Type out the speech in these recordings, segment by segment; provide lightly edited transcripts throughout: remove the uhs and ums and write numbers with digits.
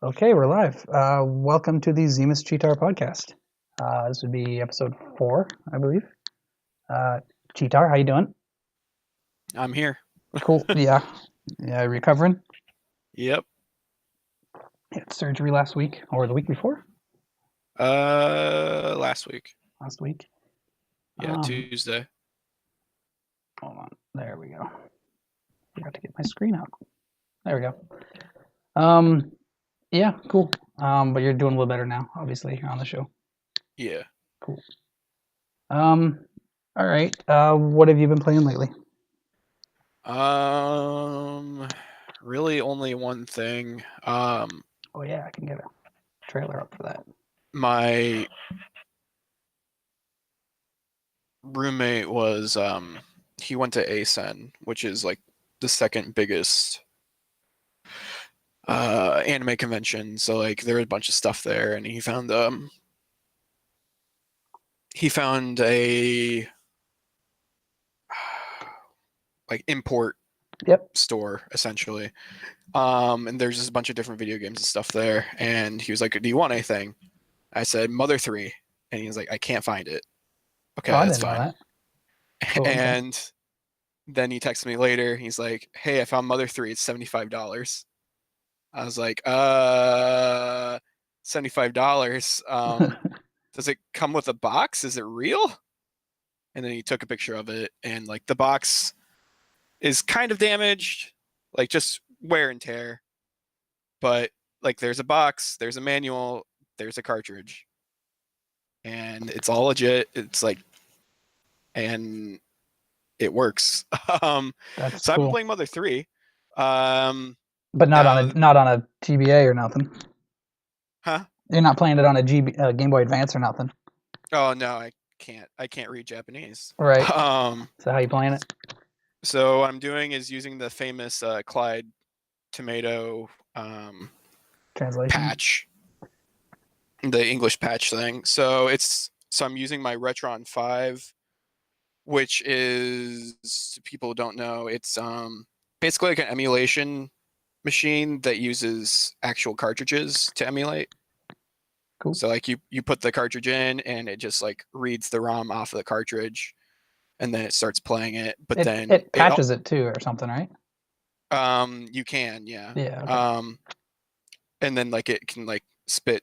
Okay, we're live. Welcome to the Zemus Cheetar podcast. This would be episode 4, I believe. Uh, Cheetar, how you doing? I'm here. Cool. Yeah, recovering. Yep. Had surgery last week or the week before. Last week. Last week. Yeah, Um, Tuesday. Hold on. There we go. Forgot to get my screen out. There we go. Um, yeah, cool. But you're doing a little better now. Obviously, you're on the show. Yeah. Cool. Um, all right. What have you been playing lately? Um, really only one thing. Oh yeah, I can get a trailer up for that. My roommate was he went to ASEN, which is like the second biggest anime convention. So like there was a bunch of stuff there, and he found a like import Yep. store essentially. And there's just a bunch of different video games and stuff there. And he was like, "Do you want anything?" I said, "Mother 3." And he was like, "I can't find it." Okay, Oh, I that's didn't know fine. that. Cool. Okay. And then he texted me later. He's like, "Hey, I found Mother 3. It's $75." I was like, $75. Does it come with a box? Is it real?" And then he took a picture of it, and like the box is kind of damaged, like just wear and tear. But like there's a box, there's a manual, there's a cartridge, and it's all legit. It's like, and it works. um, That's so I've been cool. playing Mother 3. Um, But now, not on a GBA or nothing. huh? You're not playing it on a Game Boy Advance or nothing, Oh no, I can't. I can't read Japanese. right? Um, So how you playing it? so what I'm doing is using the famous Clyde tomato Translation. patch, the English patch thing. So I'm using my Retron 5, which is, people don't know, it's basically like an emulation machine that uses actual cartridges to emulate. Cool. So like you put the cartridge in and it just like reads the ROM off of the cartridge and then it starts playing it. But then It patches it too or something, right? you can, yeah. Yeah. Okay. Um and then like it can like spit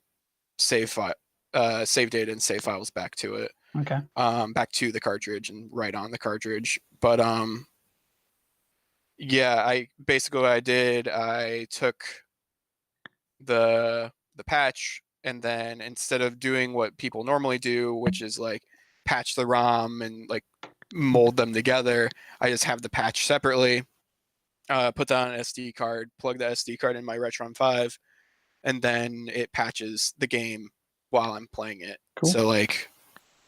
save data and save files back to it. Okay. Back to the cartridge and write on the cartridge. But yeah, I basically what I did, I took the patch, and then instead of doing what people normally do, which is like patch the ROM and like mold them together, I just have the patch separately. Put that on an SD card, plug the SD card in my Retron 5, and then it patches the game while I'm playing it. Cool. So like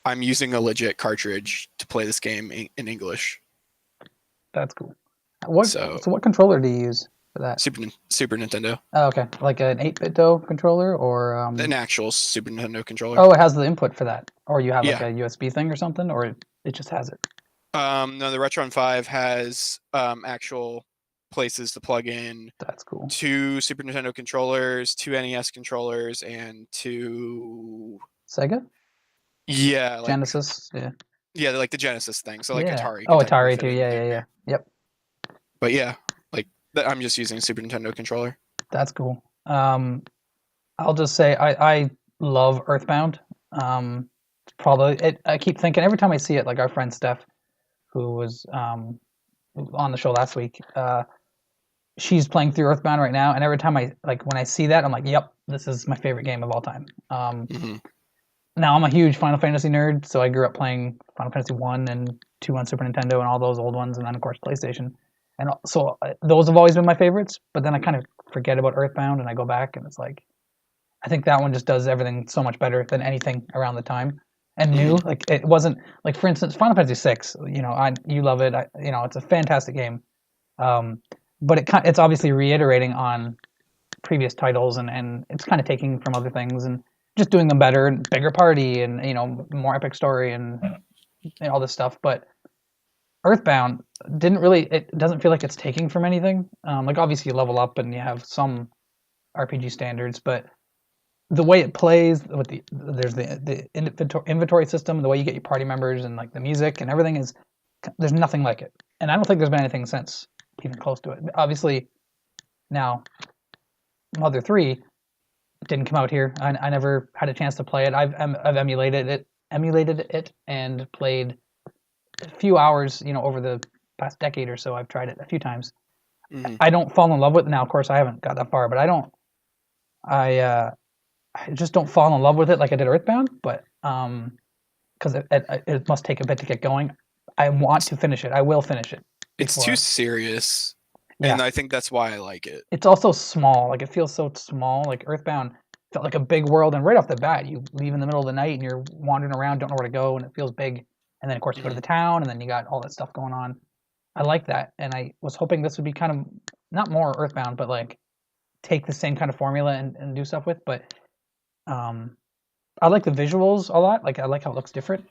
I'm using a legit cartridge to play this game in English. That's cool. What So so what controller do you use for that? Super Nintendo, Oh, okay. Like an 8-bit DOE controller or an actual Super Nintendo controller. oh, it has the input for that. Or you have like Yeah. a USB thing or something or it just has it. No, the Retron 5 has actual places to plug in That's cool. two Super Nintendo controllers, two NES controllers, and two, Sega? yeah, like, Genesis? Yeah. yeah, like the Genesis thing. So like Yeah. Atari Oh, could technically Atari fit too. in Yeah, yeah, yeah. there. Yep. But yeah, like I'm just using a Super Nintendo controller. That's cool. I'll just say I love Earthbound. Probably I keep thinking every time I see it, like our friend Steph, who was on the show last week, she's playing through Earthbound right now, and every time I like when I see that, I'm like, yep, this is my favorite game of all time. Hmm. Now I'm a huge Final Fantasy nerd, so I grew up playing Final Fantasy 1 and 2 on Super Nintendo and all those old ones, and then of course PlayStation. And so those have always been my favorites. But then I kind of forget about Earthbound, and I go back, and it's like I think that one just does everything so much better than anything around the time and new. Hmm. Like it wasn't like, for instance, Final Fantasy 6. You know, you love it. It's a fantastic game. Um, but it's obviously reiterating on previous titles, and it's kind of taking from other things and just doing them better and bigger party and more epic story and all this stuff. But Earthbound didn't really. It doesn't feel like it's taking from anything. Like obviously you level up and you have some RPG standards, but the way it plays with there's the inventory system, the way you get your party members, and like the music and everything is there's nothing like it. And I don't think there's been anything since even close to it. Obviously, now Mother 3 didn't come out here. I never had a chance to play it. I've emulated it and played a few hours, over the past decade or so. I've tried it a few times. I don't fall in love with it now. Of course, I haven't got that far, but I just don't fall in love with it like I did Earthbound. But because it must take a bit to get going. I want to finish it. I will finish it. It's too serious, Yeah. and I think that's why I like it. It's also small. Like it feels so small. Like Earthbound felt like a big world, and right off the bat, you leave in the middle of the night and you're wandering around, don't know where to go, and it feels big. And then of course you go to the town, and then you got all that stuff going on. I like that, and I was hoping this would be kind of not more Earthbound, but like take the same kind of formula and do stuff with. But I like the visuals a lot. Like I like how it looks different.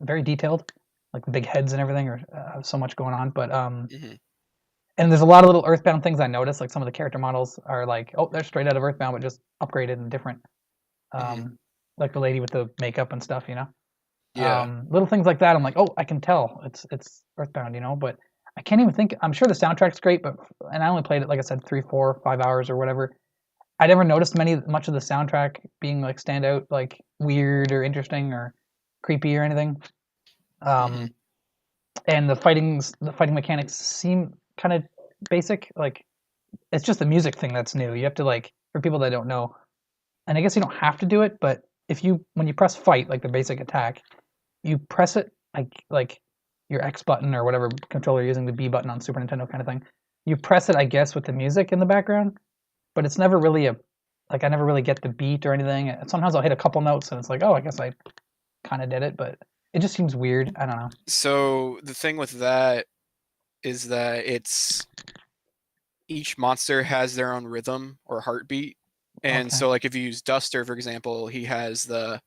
Very detailed, like the big heads and everything, or so much going on. But and there's a lot of little Earthbound things I noticed. Like some of the character models are like, oh, they're straight out of Earthbound, but just upgraded and different. Like the lady with the makeup and stuff, Yeah. Little things like that. I'm like, oh, I can tell it's Earthbound, but I can't even think. I'm sure the soundtrack's great, and I only played it, like I said, 3, 4, 5 hours or whatever. I never noticed much of the soundtrack being like stand out, like weird or interesting or creepy or anything. And the fighting mechanics seem kind of basic. Like it's just the music thing that's new. You have to, like, for people that don't know, and I guess you don't have to do it, but when you press fight, like the basic attack, you press it like your X button or whatever controller you're using, the B button on Super Nintendo kind of thing. You press it, I guess, with the music in the background, but it's never really I never really get the beat or anything. Sometimes I'll hit a couple notes and it's like, oh, I guess I kind of did it, but it just seems weird. I don't know. So the thing with that is that each monster has their own rhythm or heartbeat. And so like if you use Duster, for example, he has the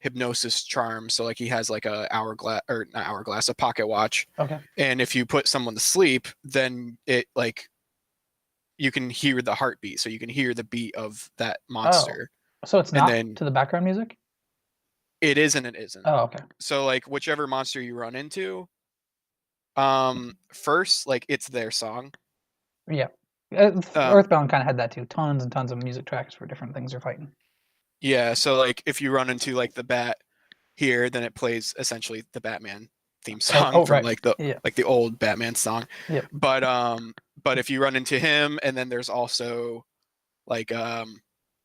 hypnosis charm. So like he has like a hourglass, or not hourglass, a pocket watch. Okay. And if you put someone to sleep, then it like you can hear the heartbeat. So you can hear the beat of that monster. Oh, so it's not to the background music? It is and it isn't. Oh, okay. So like whichever monster you run into, first, like it's their song. Yeah. Earthbound kind of had that too. Tons and tons of music tracks for different things you're fighting. Yeah, so like if you run into like the bat here, then it plays essentially the Batman theme song from like the old Batman song. Yeah. But if you run into him, and then there's also like a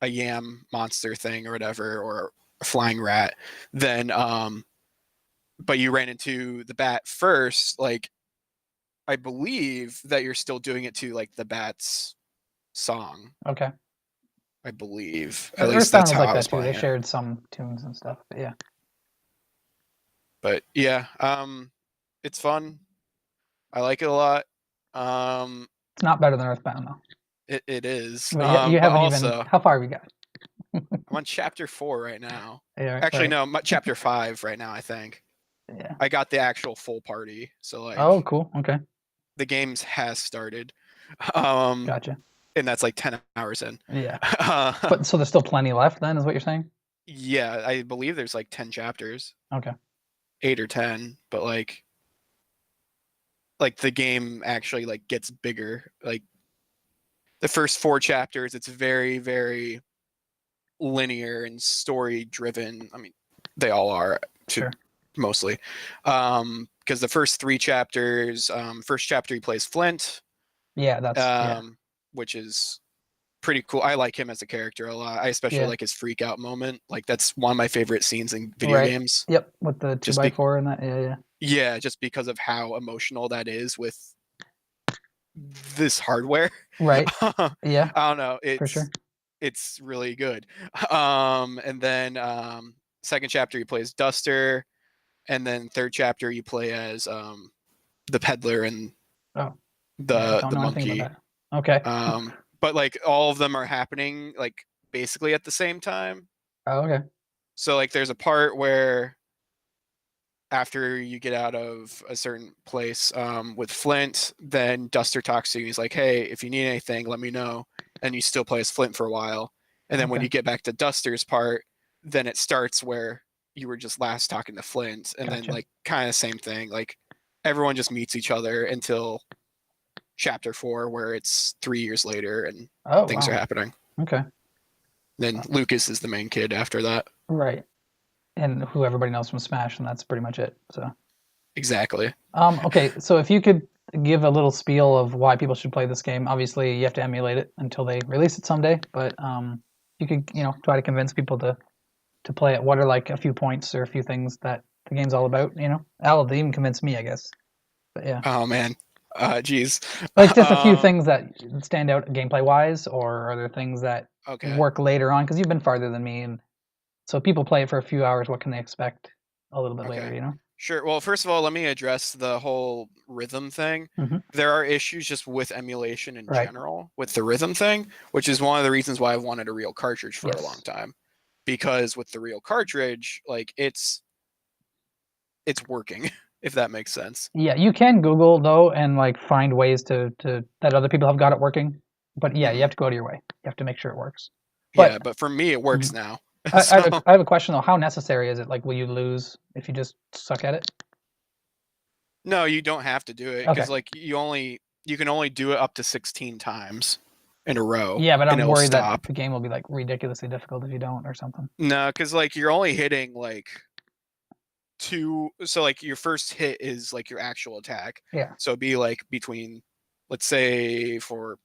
yam monster thing or whatever, or a flying rat, then but you ran into the bat first, like I believe that you're still doing it to like the bat's song. Okay. I believe. At least that's how I was playing. They shared some tunes and stuff, but yeah. But yeah, it's fun. I like it a lot. It's not better than Earthbound though. It is. You haven't even. How far have you got? I'm on chapter 4 right now. Yeah, actually, no, I'm at chapter 5 right now, I think. Yeah. I got the actual full party, so like. Oh, cool. Okay. The game has started. Gotcha. And that's like 10 hours in. Yeah. But so there's still plenty left then, is what you're saying? Yeah, I believe there's like 10 chapters. Okay. 8 or 10, but like the game actually like gets bigger. Like the first 4 chapters, it's very, very linear and story driven. I mean, they all are mostly. Because the first 3 chapters, first chapter he plays Flint. Yeah, that's which is pretty cool. I like him as a character a lot. I especially like his freak out moment. Like that's one of my favorite scenes in video games. Yep, with the 2x4 and that. Yeah. Yeah, just because of how emotional that is with this hardware. Right. Yeah. I don't know. For sure. It's really good. And then second chapter you play as Duster, and then third chapter you play as the peddler and the monkey. Okay. But like all of them are happening like basically at the same time. Oh, okay. So like there's a part where after you get out of a certain place with Flint, then Duster talks to you. He's like, hey, if you need anything, let me know. and you still play as Flint for a while. And then when Okay. you get back to Duster's part, then it starts where you were just last talking to Flint, and then Gotcha. like kind of same thing. Like everyone just meets each other until chapter 4, where it's 3 years later and Oh things are wow. happening. Okay. Then Uh, Lucas is the main kid after that. right. And who everybody knows from Smash, and that's pretty much it. So. Exactly. Okay, so if you could give a little spiel of why people should play this game, obviously you have to emulate it until they release it someday, but you could, try to convince people to play it. What are like a few points or a few things that the game's all about, Al, even convince me, I guess. But yeah. Oh man. Geez. Like just a few um, things that stand out gameplay wise, or are there things that okay. work later on? Because you've been farther than me, and so if people play it for a few hours, what can they expect a little bit Okay. later, Sure. Well, first of all, let me address the whole rhythm thing. Hmm. There are issues just with emulation in Right. general with the rhythm thing, which is one of the reasons why I wanted a real cartridge for a long Yes. time. Because with the real cartridge, like it's working, if that makes sense. Yeah, you can Google though and like find ways to that other people have got it working. But yeah, you Hmm. have to go to your way. You have to make sure it works. But Yeah, but for me, it works mhm. now. I So have I have a question though. How necessary is it? Like, will you lose if you just suck at it? no, you don't have to do it Okay. because like you can only do it up to 16 times in a row, Yeah, but and I'm it'll worried that stop. the game will be like ridiculously difficult if you don't or something. No, because like you're only hitting like two. So like your first hit is like your actual attack. Yeah. So it'd be like between, let's say for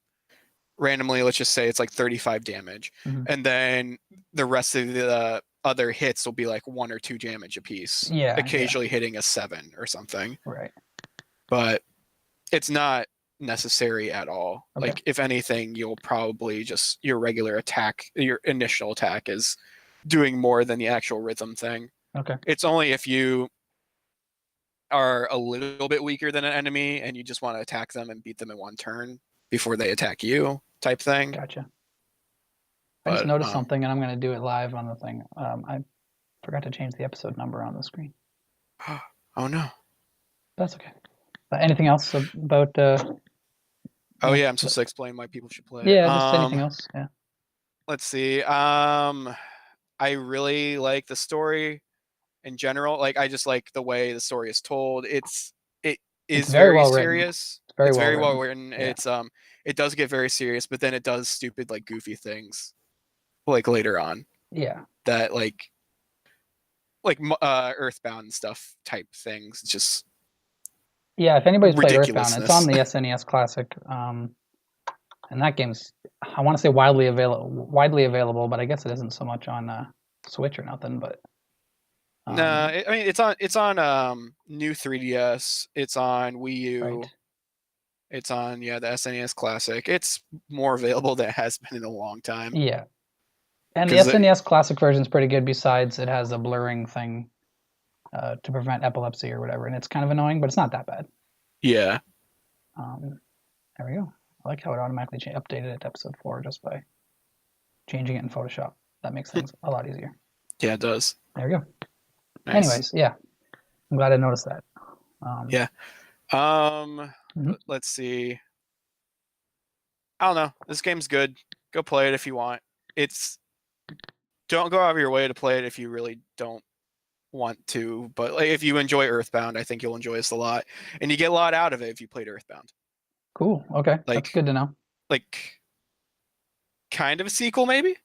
randomly, let's just say it's like 35 damage, Hmm. and then the rest of the other hits will be like 1 or 2 damage apiece, Yeah, yeah. occasionally hitting a 7 or something. Right. But it's not necessary at all. Okay. Like if anything, you'll probably just your regular attack, your initial attack is doing more than the actual rhythm thing. Okay. It's only if you are a little bit weaker than an enemy and you just want to attack them and beat them in one turn before they attack you type thing. Gotcha. I just But noticed something and I'm gonna do it live on the thing. I forgot to change the episode number on the screen. oh no. That's okay. Anything else about Oh yeah. yeah, I'm supposed to explain why people should play it. Yeah, just anything else. Yeah. Let's see. I really like the story in general. Like I just like the way the story is told. It It's is very very well written. serious. It's very It's well very well written. written. Yeah. It does get very serious, but then it does stupid like goofy things like later on Yeah. that like Earthbound and stuff type things. It's just Yeah, if anybody's played Earthbound, it's on ridiculousness. the SNES Classic. And that game's I want to say widely available, but I guess it isn't so much on Switch or nothing, but No, um I mean it's on new 3DS. It's on Wii right. U. It's on the SNES Classic. It's more available than it has been in a long time. Yeah. And the Because SNES Classic version is pretty good besides it has a blurring thing to prevent epilepsy or whatever, and it's kind of annoying, but it's not that bad. yeah, Um there we go. I like how it automatically updated it to episode 4 just by changing it in Photoshop. That makes things a lot easier. yeah, it does. There we go. Nice. Anyways, yeah, I'm glad I noticed that. Um, Yeah. mhm. Let's see. I don't know. This game's good. Go play it if you want. It's don't go out of your way to play it if you really don't want to. But like, if you enjoy Earthbound, I think you'll enjoy this a lot, and you get a lot out of it if you played Earthbound. Cool. Okay, that's Like good to know. like kind of a sequel, maybe.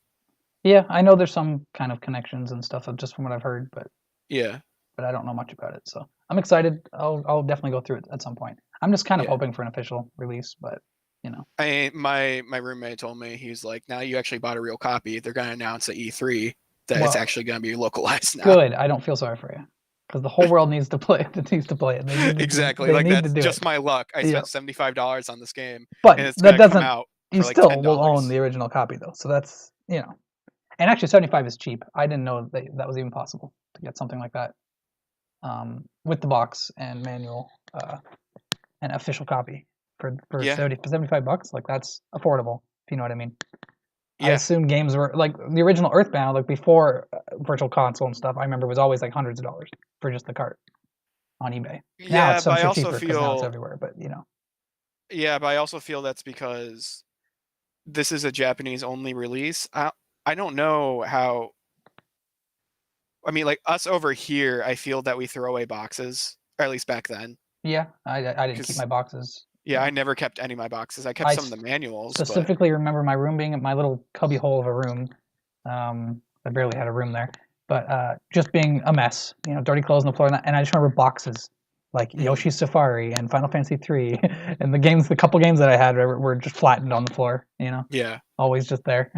Yeah, I know there's some kind of connections and stuff just from what I've heard, but Yeah, I don't know much about it. So I'm excited. I'll definitely go through it at some point. I'm just kind of yeah. hoping for an official release, but My roommate told me he's like, now you actually bought a real copy. They're gonna announce at E3 that it's well, actually gonna be localized now. good. I don't feel sorry for you because the whole world needs to play it. It needs to play it. They need to do, Exactly. they Like need to that's do it. just my luck. I Yeah, spent $75 on this game, and but it's that gonna come doesn't. out You for like ten still will own dollars. the original copy though, so that's. And actually 75 is cheap. I didn't know that was even possible to get something like that with the box and manual and official copy for Yeah, 75 bucks. Like that's affordable, if you know what I mean. I yeah, assume games were like the original Earthbound, like before Virtual Console and stuff. I remember was always like hundreds of dollars for just the cart on eBay. Now yeah. it's, I'm But I sure, also cheaper because now it's feel everywhere. But yeah, but I also feel that's because this is a Japanese only release. I don't know how. I mean, like us over here, I feel that we throw away boxes, or at least back then. Yeah, I didn't keep my Because boxes. yeah, I never kept any of my boxes. I kept I some of the manuals, but specifically remember my room being my little cubby hole of a room. I barely had a room there, but just being a mess. You know, dirty clothes on the floor, and I just remember boxes like mhm, Yoshi's Safari and Final Fantasy 3, and the couple games that I had were just flattened on the floor. You know, yeah, always just there.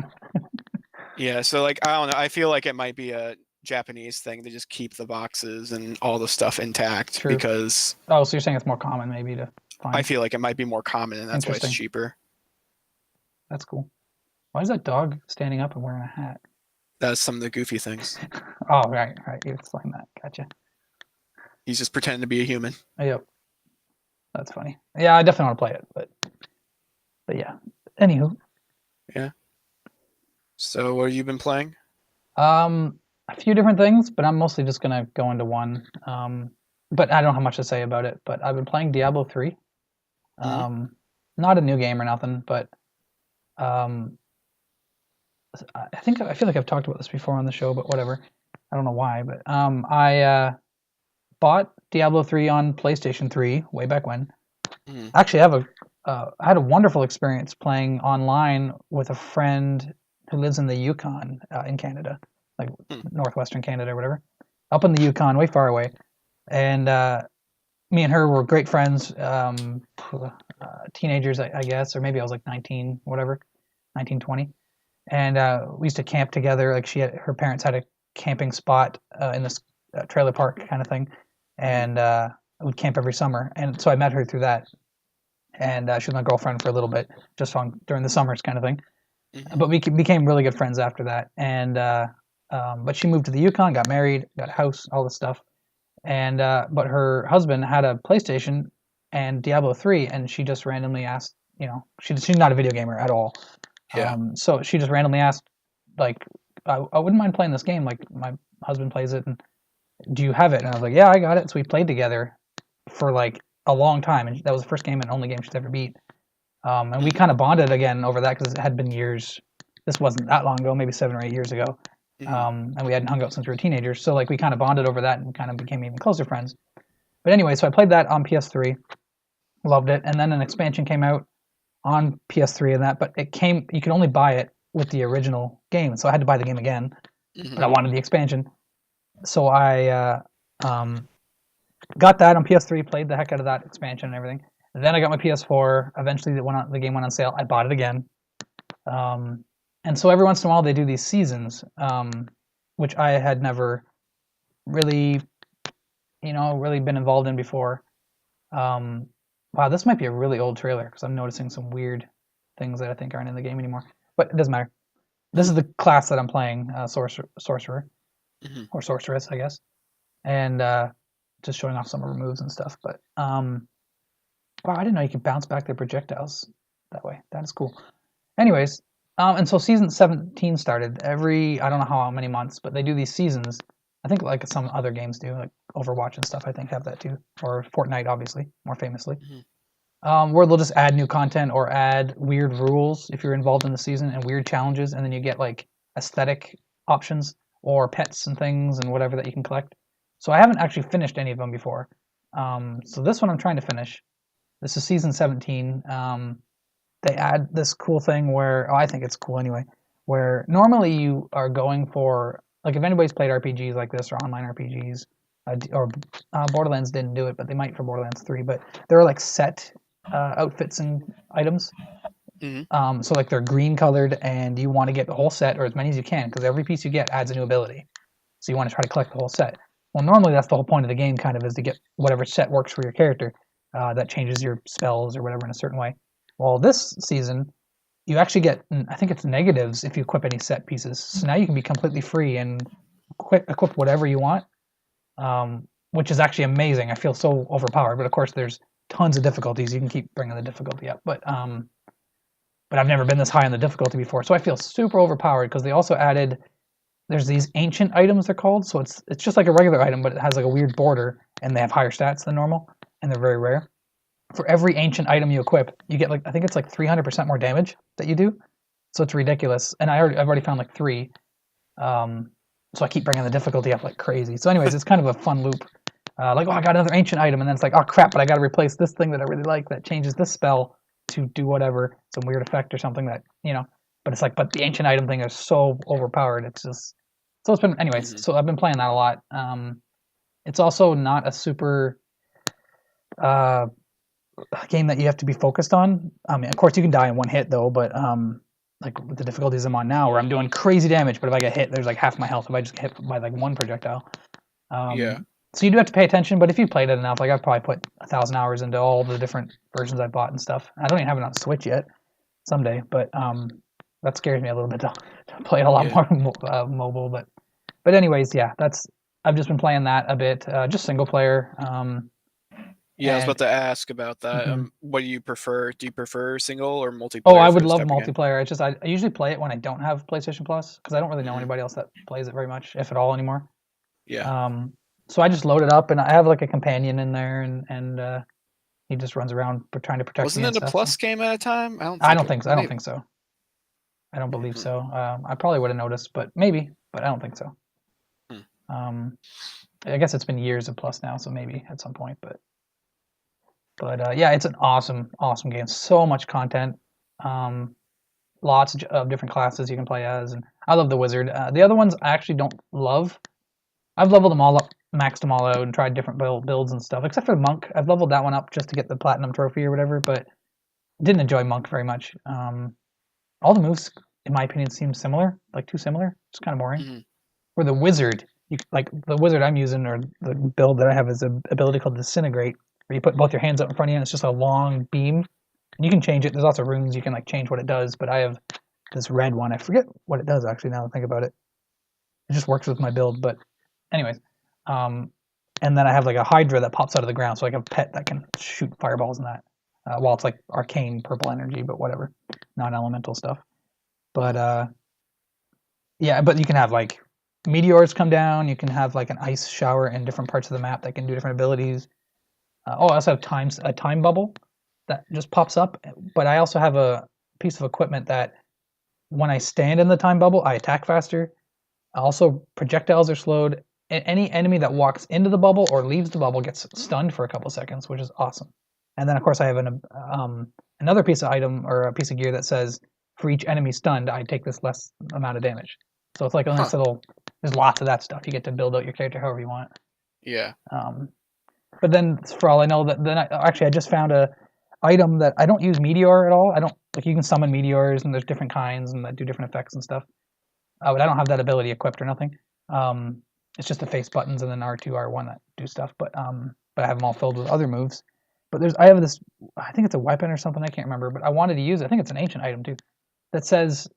yeah. So like, I don't know. I feel like it might be a Japanese thing to just keep the boxes and all the stuff intact True. because Oh, so you're saying it's more common maybe to I find? feel like it might be more common and that's why it's Interesting. cheaper. That's cool. Why is that dog standing up and wearing a hat? That's some of the goofy things. Oh, right, right. You explained that. Gotcha. He's just pretending to be a human. Yep, that's funny. Yeah, I definitely want to play it, but yeah. Anywho, Yeah. So what have you been playing? a few different things, but I'm mostly just gonna go into one. But I don't have much to say about it. But I've been playing Diablo 3. Hmm. Not a new game or nothing, but um, I feel like I've talked about this before on the show, but whatever. I don't know why, but I bought Diablo 3 on PlayStation 3 way back when. Hmm. Actually, I had a wonderful experience playing online with a friend who lives in the Yukon in Canada, like Hmm. northwestern Canada or whatever, up in the Yukon, way far away. And me and her were great friends, teenagers, I guess, or maybe I was like 19, whatever, 19, 20. And we used to camp together. Like her parents had a camping spot in this trailer park kind of thing, Hmm. and we'd camp every summer. And so I met her through that, and she was my girlfriend for a little bit, just on during the summers kind of thing. Hmm. But we became really good friends after that. And but she moved to the Yukon, got married, got a house, all this stuff. And but her husband had a PlayStation and Diablo 3, and she just randomly asked, you know, she's not a video gamer at all. Yeah. So she just randomly asked, like, I wouldn't mind playing this game. Like my husband plays it, and do you have it? And I was like, yeah, I got it. So we played together for like a long time, and that was the first game and only game she's ever beat. And we Hmm. kind of bonded again over that because it had been years. This wasn't that long ago, maybe 7 or 8 years ago. Hmm. And we hadn't hung out since we were teenagers. So like we kind of bonded over that and kind of became even closer friends. But anyway, so I played that on PS3, loved it, and then an expansion came out on PS3 and that, but you could only buy it with the original game, so I had to buy the game again. But Hmm. I wanted the expansion, so I um, got that on PS3, played the heck out of that expansion and everything. And then I got my PS4. Eventually, the game went on sale. I bought it again, um, and so every once in a while they do these seasons, which I had never really, really been involved in before. Um, wow, this might be a really old trailer because I'm noticing some weird things that I think aren't in the game anymore. But it doesn't matter. This is the class that I'm playing, sorcerer Hmm. or sorceress, I guess, and just showing off some of her moves and stuff. But wow, I didn't know you could bounce back their projectiles that way. That is cool. Anyways, and so season 17 started. I don't know how many months, but they do these seasons. I think like some other games do, like Overwatch and stuff. I think have that too, or Fortnite, obviously, more famously. Hmm. Where they'll just add new content or add weird rules if you're involved in the season and weird challenges, and then you get like aesthetic options or pets and things and whatever that you can collect. So I haven't actually finished any of them before. So this one I'm trying to finish. This is season 17. They add this cool thing where I think it's cool anyway, where normally you are going for like if anybody's played RPGs like this or online RPGs, or Borderlands didn't do it, but they might for Borderlands 3. But there are like set outfits and items. Hmm. So like they're green colored, and you want to get the whole set or as many as you can because every piece you get adds a new ability. So you want to try to collect the whole set. Well, normally that's the whole point of the game, kind of, is to get whatever set works for your character that changes your spells or whatever in a certain way. Well, this season you actually get, I think it's negatives if you equip any set pieces. So now you can be completely free and equip whatever you want, which is actually amazing. I feel so overpowered, but of course there's tons of difficulties. You can keep bringing the difficulty up, but I've never been this high on the difficulty before, so I feel super overpowered because they also added. There's these ancient items they're called, so it's just like a regular item, but it has like a weird border, and they have higher stats than normal, and they're very rare. For every ancient item you equip, you get like I think it's like 300% more damage that you do. so it's ridiculous. And I've already found like 3. Um, so I keep bringing the difficulty up like crazy. So anyways, it's kind of a fun loop. Like, oh, I got another ancient item, and then it's like, oh crap, but I got to replace this thing that I really like that changes this spell to do whatever, some weird effect or something that, you know. But it's like, but the ancient item thing is so overpowered. It's just so it's been anyways. So I've been playing that a lot. It's also not a super uh, game that you have to be focused on. I mean, of course, you can die in one hit though, but like with the difficulties I'm on now, where I'm doing crazy damage, but if I get hit, there's like half my health if I just get hit by like one projectile. Yeah. So you do have to pay attention, but if you played it enough, like I've probably put 1,000 hours into all the different versions I bought and stuff. I don't even have it on Switch yet. Someday, but that scares me a little bit to play it a lot Yeah. more mobile. But anyways, yeah, that's I've just been playing that a bit, just single player. Yeah, I was And about to ask about that. mhm. What do you prefer? Do you prefer single or Oh, I multiplayer for would this love type of game? multiplayer. It's just I usually play it when I don't have PlayStation Plus because I don't really know Hmm. anybody else that plays it very much, if at all, anymore. Yeah. Um, so I just load it up, and I have like a companion in there, and he just runs around trying to protect me Wasn't and it a stuff. So Plus game at a time? I don't I think don't it. think so. I don't Maybe. think so. I don't believe Hmm. so. I probably would have noticed, but maybe, but I don't think so. Hmm. Um, I guess it's been years of Plus now, so maybe at some point. But yeah, it's an awesome, awesome game. So much content. Um, Lots of different classes you can play as, and I love the wizard. The other ones I actually don't love. I've leveled them all up, maxed them all out, and tried different builds and stuff. Except for monk, I've leveled that one up just to get the platinum trophy or whatever. But didn't enjoy monk very much. All the moves, in my opinion, seem similar, like too similar. It's kind of boring. Hmm. Or the wizard, like the wizard I'm using, or the build that I have is an ability called disintegrate, where you put both your hands up in front of you, and it's just a long beam. And you can change it. There's lots of runes you can like change what it does. But I have this red one. I forget what it does actually. Now that I think about it, it just works with my build. But anyways, um, and then I have like a hydra that pops out of the ground, so like a pet that can shoot fireballs and that. Well, it's like arcane purple energy, but whatever, non-elemental stuff. But yeah, but you can have like meteors come down. You can have like an ice shower in different parts of the map that can do different abilities. Oh, I also have a time bubble that just pops up. But I also have a piece of equipment that when I stand in the time bubble, I attack faster. Also, projectiles are slowed. Any enemy that walks into the bubble or leaves the bubble gets stunned for a couple seconds, which is awesome. And then, of course, I have another piece of item or a piece of gear that says, for each enemy stunned, I take this less amount of damage. So it's like a Huh. nice little. There's lots of that stuff. You get to build out your character however you want. Yeah. Um, but then, for all I know, that then actually I just found a item that I don't use meteor at all. I don't like you can summon meteors and there's different kinds and that do different effects and stuff. But I don't have that ability equipped or nothing. It's just the face buttons and then R2, R1 that do stuff. But I have them all filled with other moves. But I have this. I think it's a weapon or something. I can't remember. But I wanted to use it. I think it's an ancient item too. That says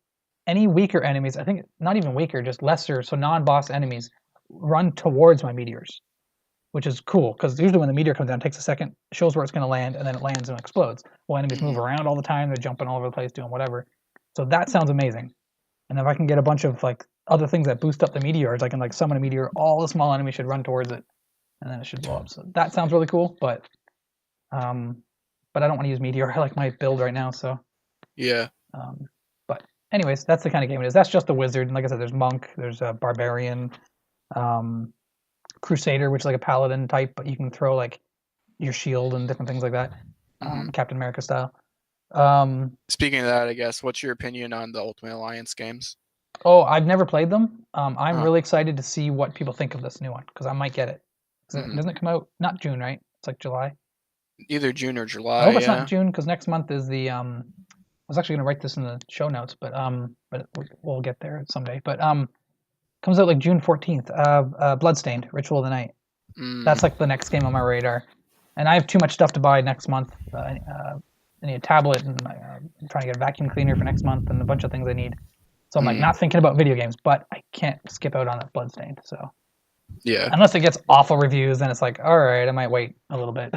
any weaker enemies. I think not even weaker, just lesser. So non-boss enemies run towards my meteors, which is cool because usually when the meteor comes down, it takes a second, shows where it's going to land, and then it lands and explodes. Well, enemies move Hmm. around all the time. They're jumping all over the place, doing whatever. So that sounds amazing. And if I can get a bunch of like other things that boost up the meteors, I can like summon a meteor. All the small enemies should run towards it, and then it should blow up. So that sounds really cool. Um, but I don't want to use meteor. I like my build right now. So, Yeah. um, but anyways, that's the kind of game it is. That's just a wizard. And like I said, there's monk, there's a barbarian, um, crusader, which is like a paladin type, but you can throw like your shield and different things like that, Hmm. Captain America style. Um, Speaking of that, I guess, what's your opinion on the Ultimate Alliance games? Oh, I've never played them. I'm Huh. really excited to see what people think of this new one because I might get it. Hmm. Doesn't it come out not June, right? It's like July. Either June or I July. hope it's not Yeah. June because next month is the. I was actually gonna write this in the show notes, but we'll get there someday. But comes out like June 14th. Bloodstained: Ritual of the Night. Mm. That's like the next game on my radar, and I have too much stuff to buy next month. I need a tablet and I'm trying to get a vacuum cleaner for next month and a bunch of things I need. So I'm like Mm. not thinking about video games, but I can't skip out on that Bloodstained. So Yeah. unless it gets awful reviews, then it's like, all right, I might wait a little bit.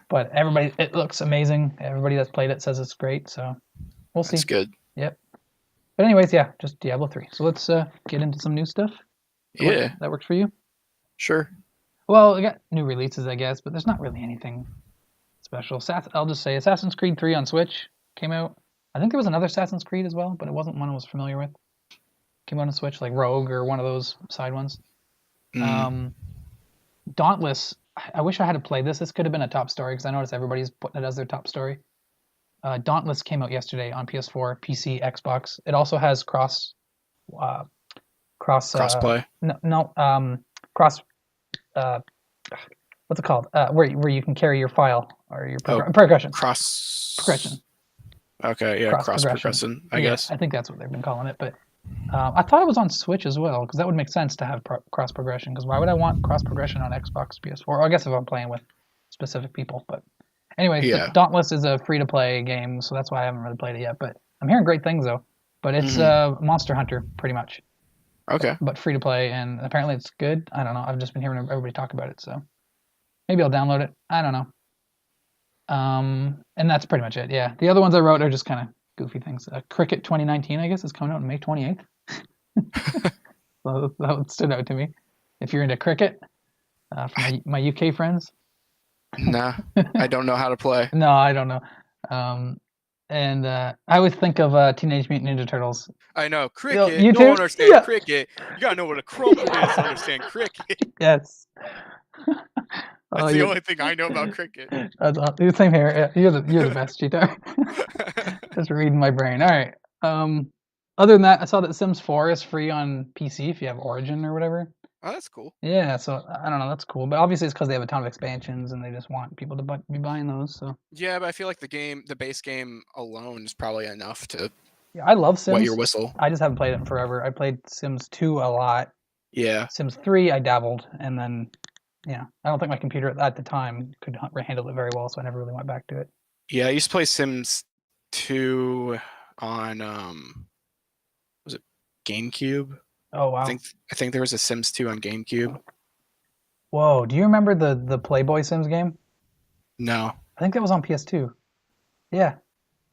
But it looks amazing. Everybody that's played it says it's great. So we'll That's see. good. Yep. But anyways, yeah, just Diablo 3. So let's get into some new stuff. Yeah. That works for you? Sure. Well, we got new releases, I guess, but there's not really anything special. I'll just say Assassin's Creed 3 on Switch came out. I think there was another Assassin's Creed as well, but it wasn't one I was familiar with. Came out on Switch, like Rogue or one of those side ones. Mm, Um, Dauntless. I wish I had to play this. This could have been a top story because I noticed everybody's putting it as their top story. Dauntless came out yesterday on PS4, PC, Xbox. It also has uh, cross crossplay. no, no cross uh, what's it called? Where you can carry your file or your Oh, progression. cross. Progression. Okay, yeah, Cross cross progression. progression, I Yeah, guess. I think that's what they've been calling it. But I thought it was on Switch as well because that would make sense to have cross progression. Because why would I want cross progression on Xbox, PS4? Well, I guess if I'm playing with specific people. But anyways, Yeah. Dauntless is a free to play game, so that's why I haven't really played it yet. But I'm hearing great things though. But it's Hmm. Monster Hunter pretty much, Okay. but free to play, and apparently it's good. I don't know. I've just been hearing everybody talk about it, so maybe I'll download it. I don't know. And that's pretty much it. Yeah, the other ones I wrote are just kind of goofy things. Cricket 2019, I guess, is coming out on May 28th. So that one stood out to me. If you're into cricket, for my UK friends. Nah, I don't know how to play. No, I don't know. Um, and I always think of Teenage Mutant Ninja Turtles. I know You cricket. No too? one understands Yeah. cricket. You gotta know what a crumpet is to understand cricket. Yes. Oh, That's the only thing I know about cricket. the same here. Yeah, you're the best, Cheetah. Just reading my brain. All right. Other than that, I saw that Sims 4 is free on PC if you have Origin or whatever. Oh, that's cool. Yeah, so I don't know, that's cool. But obviously it's because they have a ton of expansions and they just want people to be buying those. So Yeah, but I feel like the base game alone is probably enough to yeah, I love wet your Sims. whistle. I just haven't played it in forever. I played Sims 2 a lot. Yeah. Sims 3 I dabbled, and then yeah, I don't think my computer at the time could handle it very well, so I never really went back to it. Yeah, I used to play Sims 2 on was it GameCube? Oh I wow. think I think there was a Sims 2 on GameCube. Whoa, do you remember the Playboy Sims game? No. I think that was on PS2. Yeah.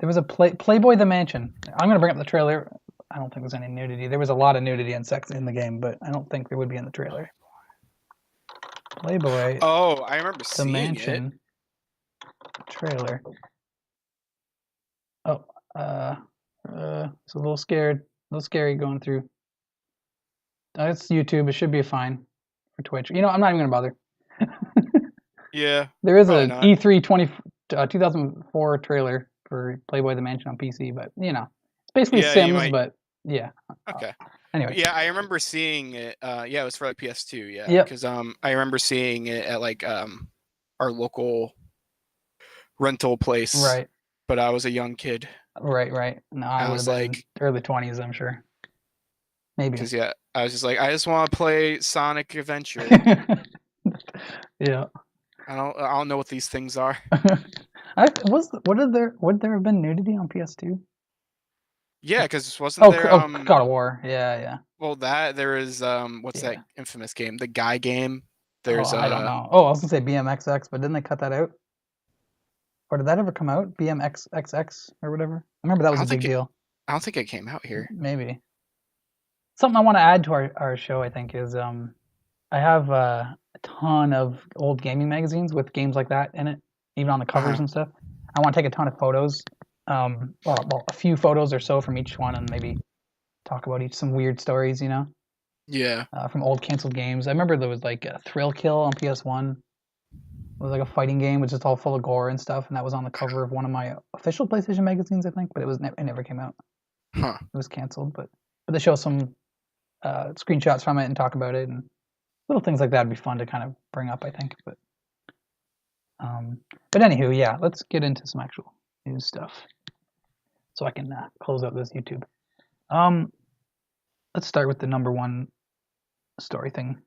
There was a Playboy the Mansion. I'm gonna bring up the trailer. I don't think there's any nudity. There was a lot of nudity and sex in the game, but I don't think there would be in the trailer. Playboy Oh, I remember the seeing it. Mansion trailer. Oh, it's a little scared, a little scary going through. It's YouTube. It should be fine for Twitch. You know, I'm not even gonna bother. Yeah, There is probably a not. E3 2004 trailer for Playboy the Mansion on PC, but you know, it's basically Yeah, you Sims, might. but yeah. Okay. Anyways, Yeah, I remember seeing it. Yeah, it was for like PS2. Yeah, yep, because I remember seeing it at like our local rental place, right, but I was a young kid. right. No, I I would have was been like, early 20s, I'm sure. Maybe. because yeah, I was just like, I just want to play Sonic Adventure. Yeah. I don't know what these things are. Would there have been nudity on PS2? Yeah, because wasn't there God of War. Yeah. well that there is what's that Yeah. infamous game? The Guy game. Oh, There's I don't know. Oh, I was gonna say BMXX, but didn't they cut that out? Or did that ever come out? BMXXX or whatever? I remember that I was a don't big think it deal. I don't think it came out here. Maybe. Something I want to add to our show, I think, is I have a ton of old gaming magazines with games like that in it, even on the covers Uh-huh. and stuff. I want to take a ton of photos, well, a few photos or so from each one, and maybe talk about some weird stories, you know, Yeah. from old canceled games. I remember there was like a Thrill Kill on PS1. It was like a fighting game, which is all full of gore and stuff, and that was on the cover of one of my official PlayStation magazines, I think, but it never came out. Huh. It was canceled, but they show some screenshots from it and talk about it, and little things like that would be fun to kind of bring up, I think. But anywho, yeah, let's get into some actual news stuff, so I can close out this YouTube. Let's start with the number one story thing,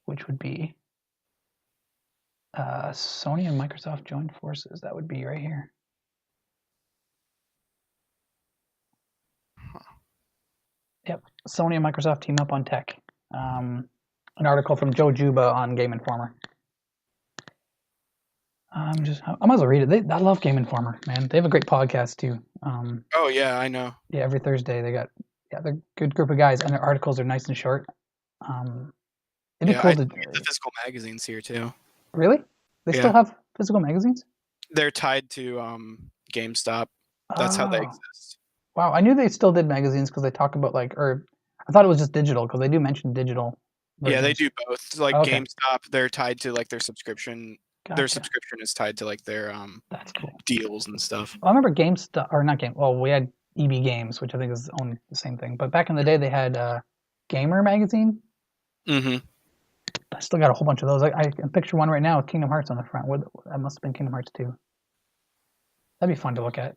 which would be Sony and Microsoft joined forces. That would be right here. Yep, Sony and Microsoft team up on tech. An article from Joe Juba on Game Informer. I might as well read it. I love Game Informer, man. They have a great podcast too. Oh yeah, I know. Yeah, every Thursday they're a good group of guys, and their articles are nice and short. It'd be Yeah, cool I to get the physical magazines here too. really. They still Yeah. have physical magazines. They're tied to GameStop. That's how they Oh, exist. wow. I knew they still did magazines because they talk about like, or I thought it was just digital because they do mention digital Yeah, they versions. do both. Like Okay, GameStop, they're tied to like their subscription. Their gotcha. subscription is tied to like their That's cool. deals and stuff. Well, I remember GameStop, or not Game. Well, we had EB Games, which I think is owned the same thing. But back in the day, they had Gamer magazine. Mm-hmm. I still got a whole bunch of those. I can picture one right now with Kingdom Hearts on the front. That must have been Kingdom Hearts 2. That'd be fun to look at.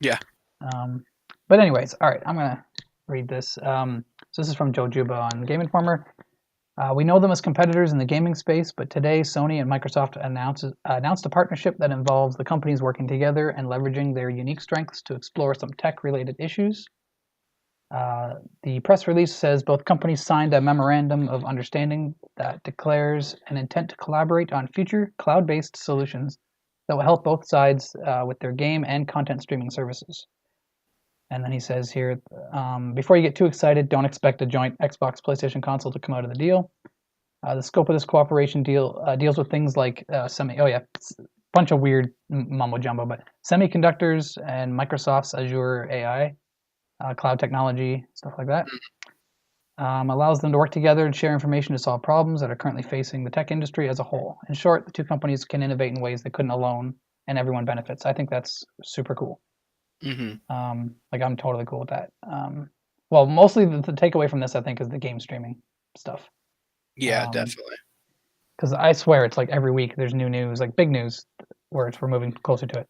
Yeah. Um, but anyways, all right, I'm gonna read this. So this is from Joe Juba on Game Informer. We know them as competitors in the gaming space, but today Sony and Microsoft announced a partnership that involves the companies working together and leveraging their unique strengths to explore some tech-related issues. The press release says both companies signed a memorandum of understanding that declares an intent to collaborate on future cloud-based solutions that will help both sides with their game and content streaming services. And then he says here, before you get too excited, don't expect a joint Xbox PlayStation console to come out of the deal. The scope of this cooperation deals with things like bunch of weird mumbo jumbo, but semiconductors and Microsoft's Azure AI, cloud technology, stuff like that. Allows them to work together and share information to solve problems that are currently facing the tech industry as a whole. In short, the two companies can innovate in ways they couldn't alone, and everyone benefits. I think that's super cool. Like I'm totally cool with that. Well, mostly the takeaway from this, I think, is the game streaming stuff. Yeah, definitely. Because I swear it's like every week there's new news, like big news, where we're moving closer to it.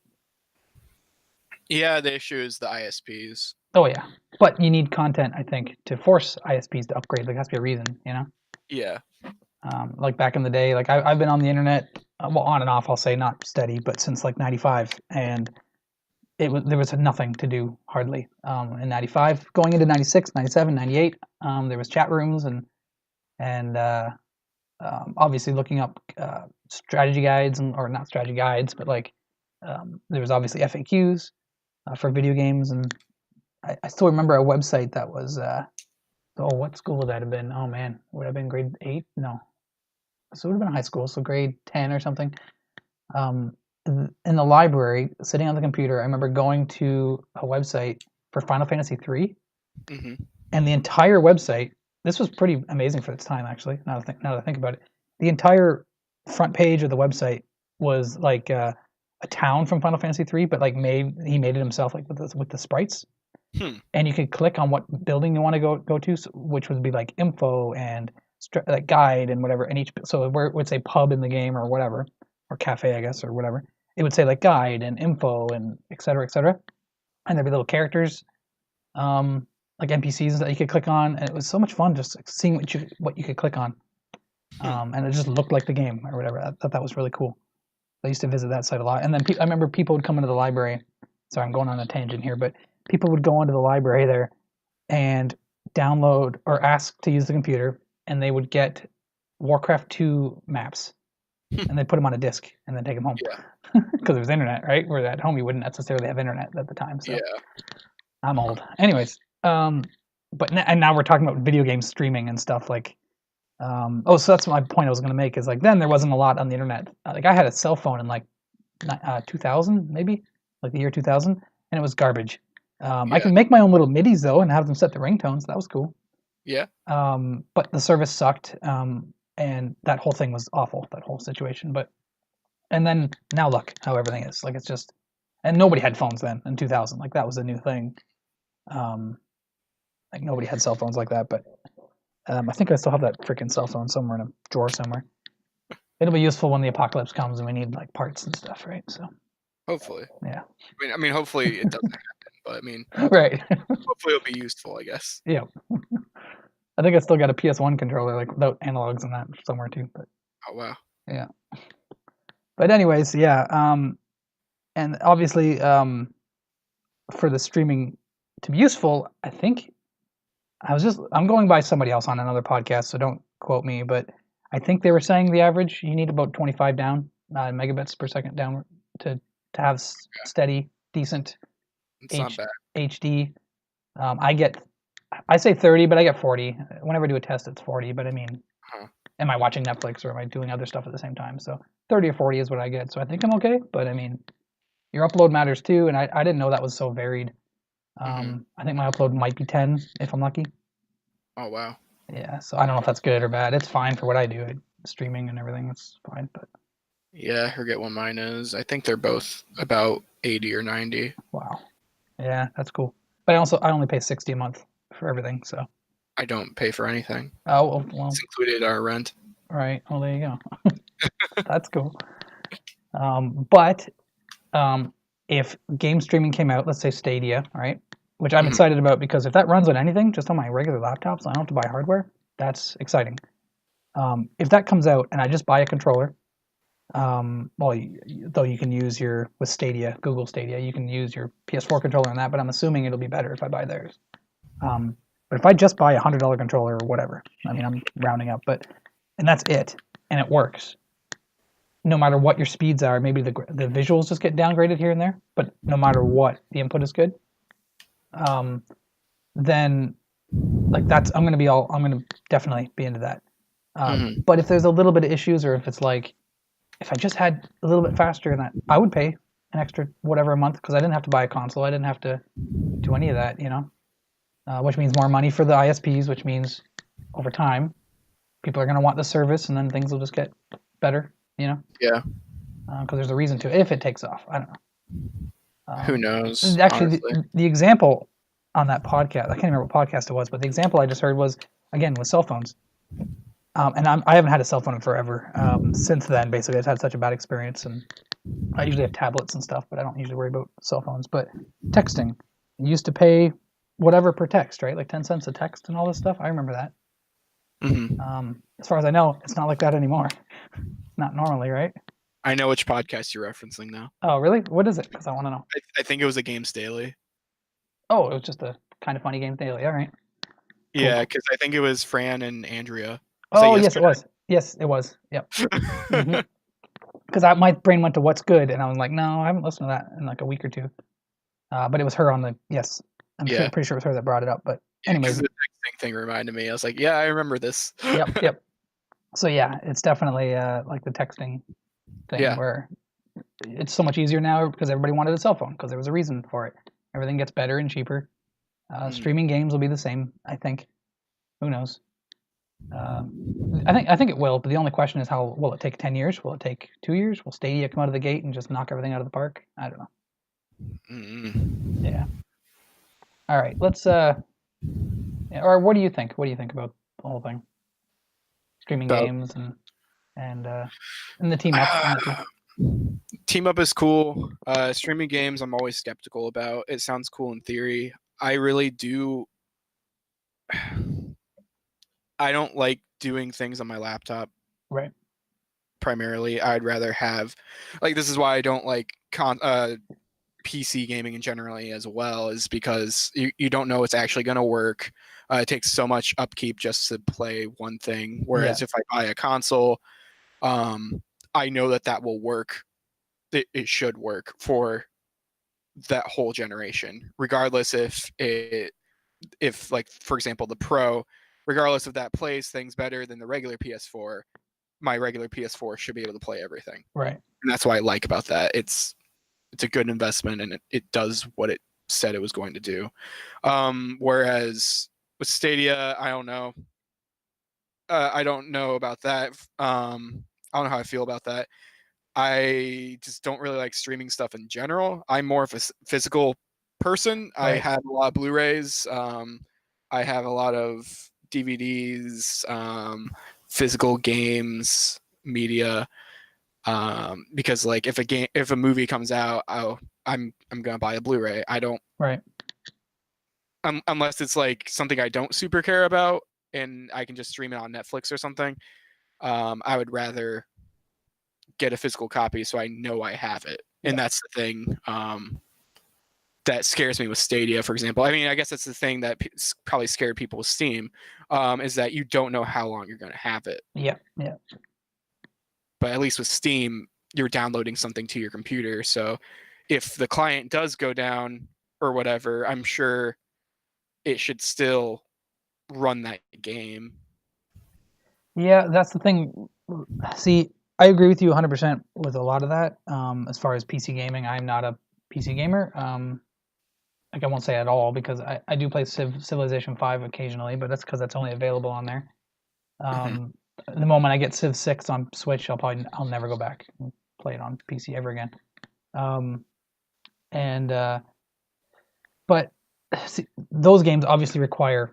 Yeah, the issue is the ISPs. Oh yeah, but you need content, I think, to force ISPs to upgrade. Like, there has to be a reason, you know. Yeah. Like back in the day, like I've been on the internet, well, on and off, I'll say, not steady, but since like '95, and there was nothing to do hardly in '95. Going into '96, '97, '98, there was chat rooms and obviously looking up strategy guides or not strategy guides, but like there was obviously FAQs for video games, and I still remember a website that was what school would that have been? Oh man, would it have been grade 8? No, so it would have been high school, so grade 10 or something. In the library, sitting on the computer, I remember going to a website for Final Fantasy 3, and the entire website. This was pretty amazing for its time, actually. Now that I think about it, the entire front page of the website was like a town from Final Fantasy 3, but like he made it himself, like with the sprites. And you could click on what building you want to go to, which would be like info and like guide and whatever. And so where it would say pub in the game or whatever, or cafe, I guess, or whatever, it would say like guide and info and et cetera, and there'd be little characters, like NPCs that you could click on, and it was so much fun just seeing what you could click on, and it just looked like the game or whatever. I thought that was really cool. I used to visit that site a lot, and then I remember people would come into the library. Sorry, I'm going on a tangent here, but people would go into the library there and download or ask to use the computer, and they would get Warcraft 2 maps, and they put them on a disc and then take them home. Because there was internet, right? Where at home you wouldn't necessarily have internet at the time. So yeah. I'm old. Anyways, but now we're talking about video game streaming and stuff like. So that's my point I was going to make is like then there wasn't a lot on the internet. Like I had a cell phone in like 2000 maybe, like the year 2000, and it was garbage. I can make my own little MIDIs though and have them set the ringtones. That was cool. Yeah. But the service sucked, and that whole thing was awful. That whole situation. And then now look how everything is. Like it's just, and nobody had phones then in 2000. Like that was a new thing. Like nobody had cell phones like that. But I think I still have that freaking cell phone somewhere in a drawer somewhere. It'll be useful when the apocalypse comes and we need like parts and stuff, right? So. Hopefully. Yeah. I mean, hopefully it doesn't happen, but I mean, right. Hopefully it'll be useful, I guess. Yeah. I think I still got a PS1 controller, like without analogs and that somewhere too. But. Oh wow. Yeah. But anyways, yeah. And obviously, for the streaming to be useful, I think I'm going by somebody else on another podcast, so don't quote me, but I think they were saying the average you need about 25 down megabits per second down to have steady, decent HD. I say 30, but I get 40. Whenever I do a test, it's 40. But I mean, am I watching Netflix or am I doing other stuff at the same time? So 30 or 40 is what I get. So I think I'm okay. But I mean, your upload matters too, and I didn't know that was so varied. Mm-hmm. I think my upload might be 10 if I'm lucky. Oh wow. Yeah, so I don't know if that's good or bad. It's fine for what I do, streaming and everything. It's fine, but Yeah, I forget what mine is. I think they're both about 80 or 90. wow, yeah, that's cool. But I only pay 60 a month for everything. So I don't pay for anything. oh well, It's included our rent. right. Well, there you go. That's cool. But if game streaming came out, let's say Stadia, right? Which I'm Mhm. excited about because if that runs on anything, just on my regular laptops, I don't have to buy hardware. That's exciting. If that comes out and I just buy a controller, well, though you can use your with Stadia, Google Stadia, you can use your PS4 controller on that, but I'm assuming it'll be better if I buy theirs. But if I just buy $100 controller or whatever, I mean I'm rounding up, but and that's it, and it works. No matter what your speeds are, maybe the visuals just get downgraded here and there, but no matter what, the input is good. Um, then like I'm gonna definitely be into that. Mhm. But if there's a little bit of issues, or if it's like if I just had a little bit faster, and I would pay an extra whatever a month because I didn't have to buy a console, I didn't have to do any of that, which means more money for the ISPs, which means over time people are gonna want the service, and then things will just get better, Yeah. because there's a reason to if it takes off. I don't know. Who knows? Actually, Honestly. the example on that podcast, I can't remember what podcast it was, but the example I just heard was again with cell phones. And I haven't had a cell phone in forever. Since then, basically, I've had such a bad experience, and I usually have tablets and stuff, but I don't usually worry about cell phones. But texting, you used to pay whatever per text, right? Like 10 cents a text and all this stuff. I remember that. Mhm. As far as I know, it's not like that anymore. Not normally, right? I know which podcast you're referencing now. Oh, really? What is it? Because I want to know. I think it was a Games Daily. Oh, it was just a kind of funny game daily. All right. Cool. Yeah, because I think it was Fran and Andrea. Was that Oh, yes, it yesterday? was. Yes, it was. Yep. Mm-hmm. Because my brain went to what's good, and I was like, no, I haven't listened to that in like a week or two. But it was her on the yes. Yeah. Pretty sure it was her that brought it up. But Yeah, because anyways, the texting thing reminded me. I was like, yeah, I remember this. yep. So yeah, it's definitely like the texting thing Yeah. where it's so much easier now because everybody wanted a cell phone because there was a reason for it. Everything gets better and cheaper. Mhm. Streaming games will be the same, I think. Who knows? I think it will, but the only question is how will it take 10 years? Will it take 2 years? Will Stadia come out of the gate and just knock everything out of the park? I don't know. Mm-mm. Yeah. All right. Let's or what do you think? What do you think about the whole thing? Streaming About games and the team up on it too. Team Up is cool. Streaming games, I'm always skeptical about. It sounds cool in theory. I really do. I don't like doing things on my laptop Right. primarily. I'd rather have, like, this is why I don't like PC gaming in generally as well, is because you don't know it's actually going to work. It takes so much upkeep just to play one thing. Whereas if Yes. I buy a console, I know that will work. It should work for that whole generation, regardless if like for example the Pro, regardless if that plays things better than the regular PS4, my regular PS4 should be able to play everything, Right. and that's what I like about that. It's a good investment and it does what it said it was going to do. Whereas with Stadia, I don't know. I don't know about that. I don't know how I feel about that. I just don't really like streaming stuff in general. I'm more of a physical person. I Right. have a lot of Blu-rays. I have a lot of DVDs, physical games, media. Because like if a movie comes out, I'm gonna buy a Blu-ray. I don't Right. unless it's like something I don't super care about and I can just stream it on Netflix or something. I would rather get a physical copy so I know I have it. Yeah. And that's the thing that scares me with Stadia, for example. I mean, I guess that's the thing that probably scared people with Steam, is that you don't know how long you're going to have it. Yeah. Yeah. But at least with Steam, you're downloading something to your computer. So if the client does go down or whatever, I'm sure it should still run that game. Yeah. That's the thing. See, I agree with you 100% with a lot of that. As far as PC gaming, I'm not a PC gamer. Like I won't say at all because I do play Civilization 5 occasionally, but that's because that's only available on there. Mhm. Um, the moment I get Civ 6 on Switch, I'll never go back and play it on PC ever again. Um, and but see, those games obviously require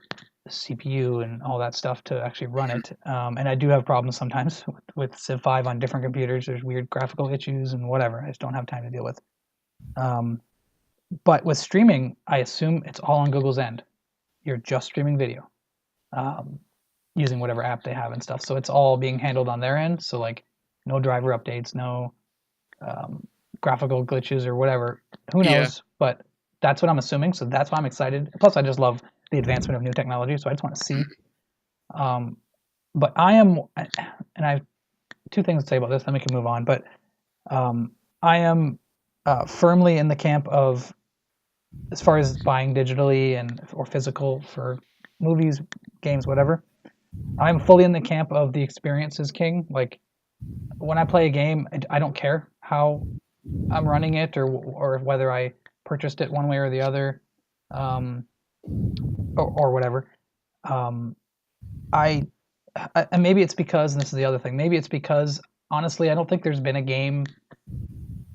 CPU and all that stuff to actually run Mhm. it. And I do have problems sometimes with Civ 5 on different computers. There's weird graphical issues and whatever. I just don't have time to deal with. Um, but with streaming, I assume it's all on Google's end. You're just streaming video um, using whatever app they have and stuff. So it's all being handled on their end. So like no driver updates, no um, graphical glitches or whatever. Who Yeah. knows? But that's what I'm assuming. So that's why I'm excited. Plus, I just love the advancement of new technology. So I just want to see. Mhm. Um, but I am, and I have two things to say about this. Then we can move on. But um, I am firmly in the camp of, as far as buying digitally and or physical for movies, games, whatever. I'm fully in the camp of the experience is king. Like when I play a game, I don't care how I'm running it or whether I purchased it one way or the other, um, or whatever. Um, I and maybe it's because, and this is the other thing. Maybe it's because honestly, I don't think there's been a game,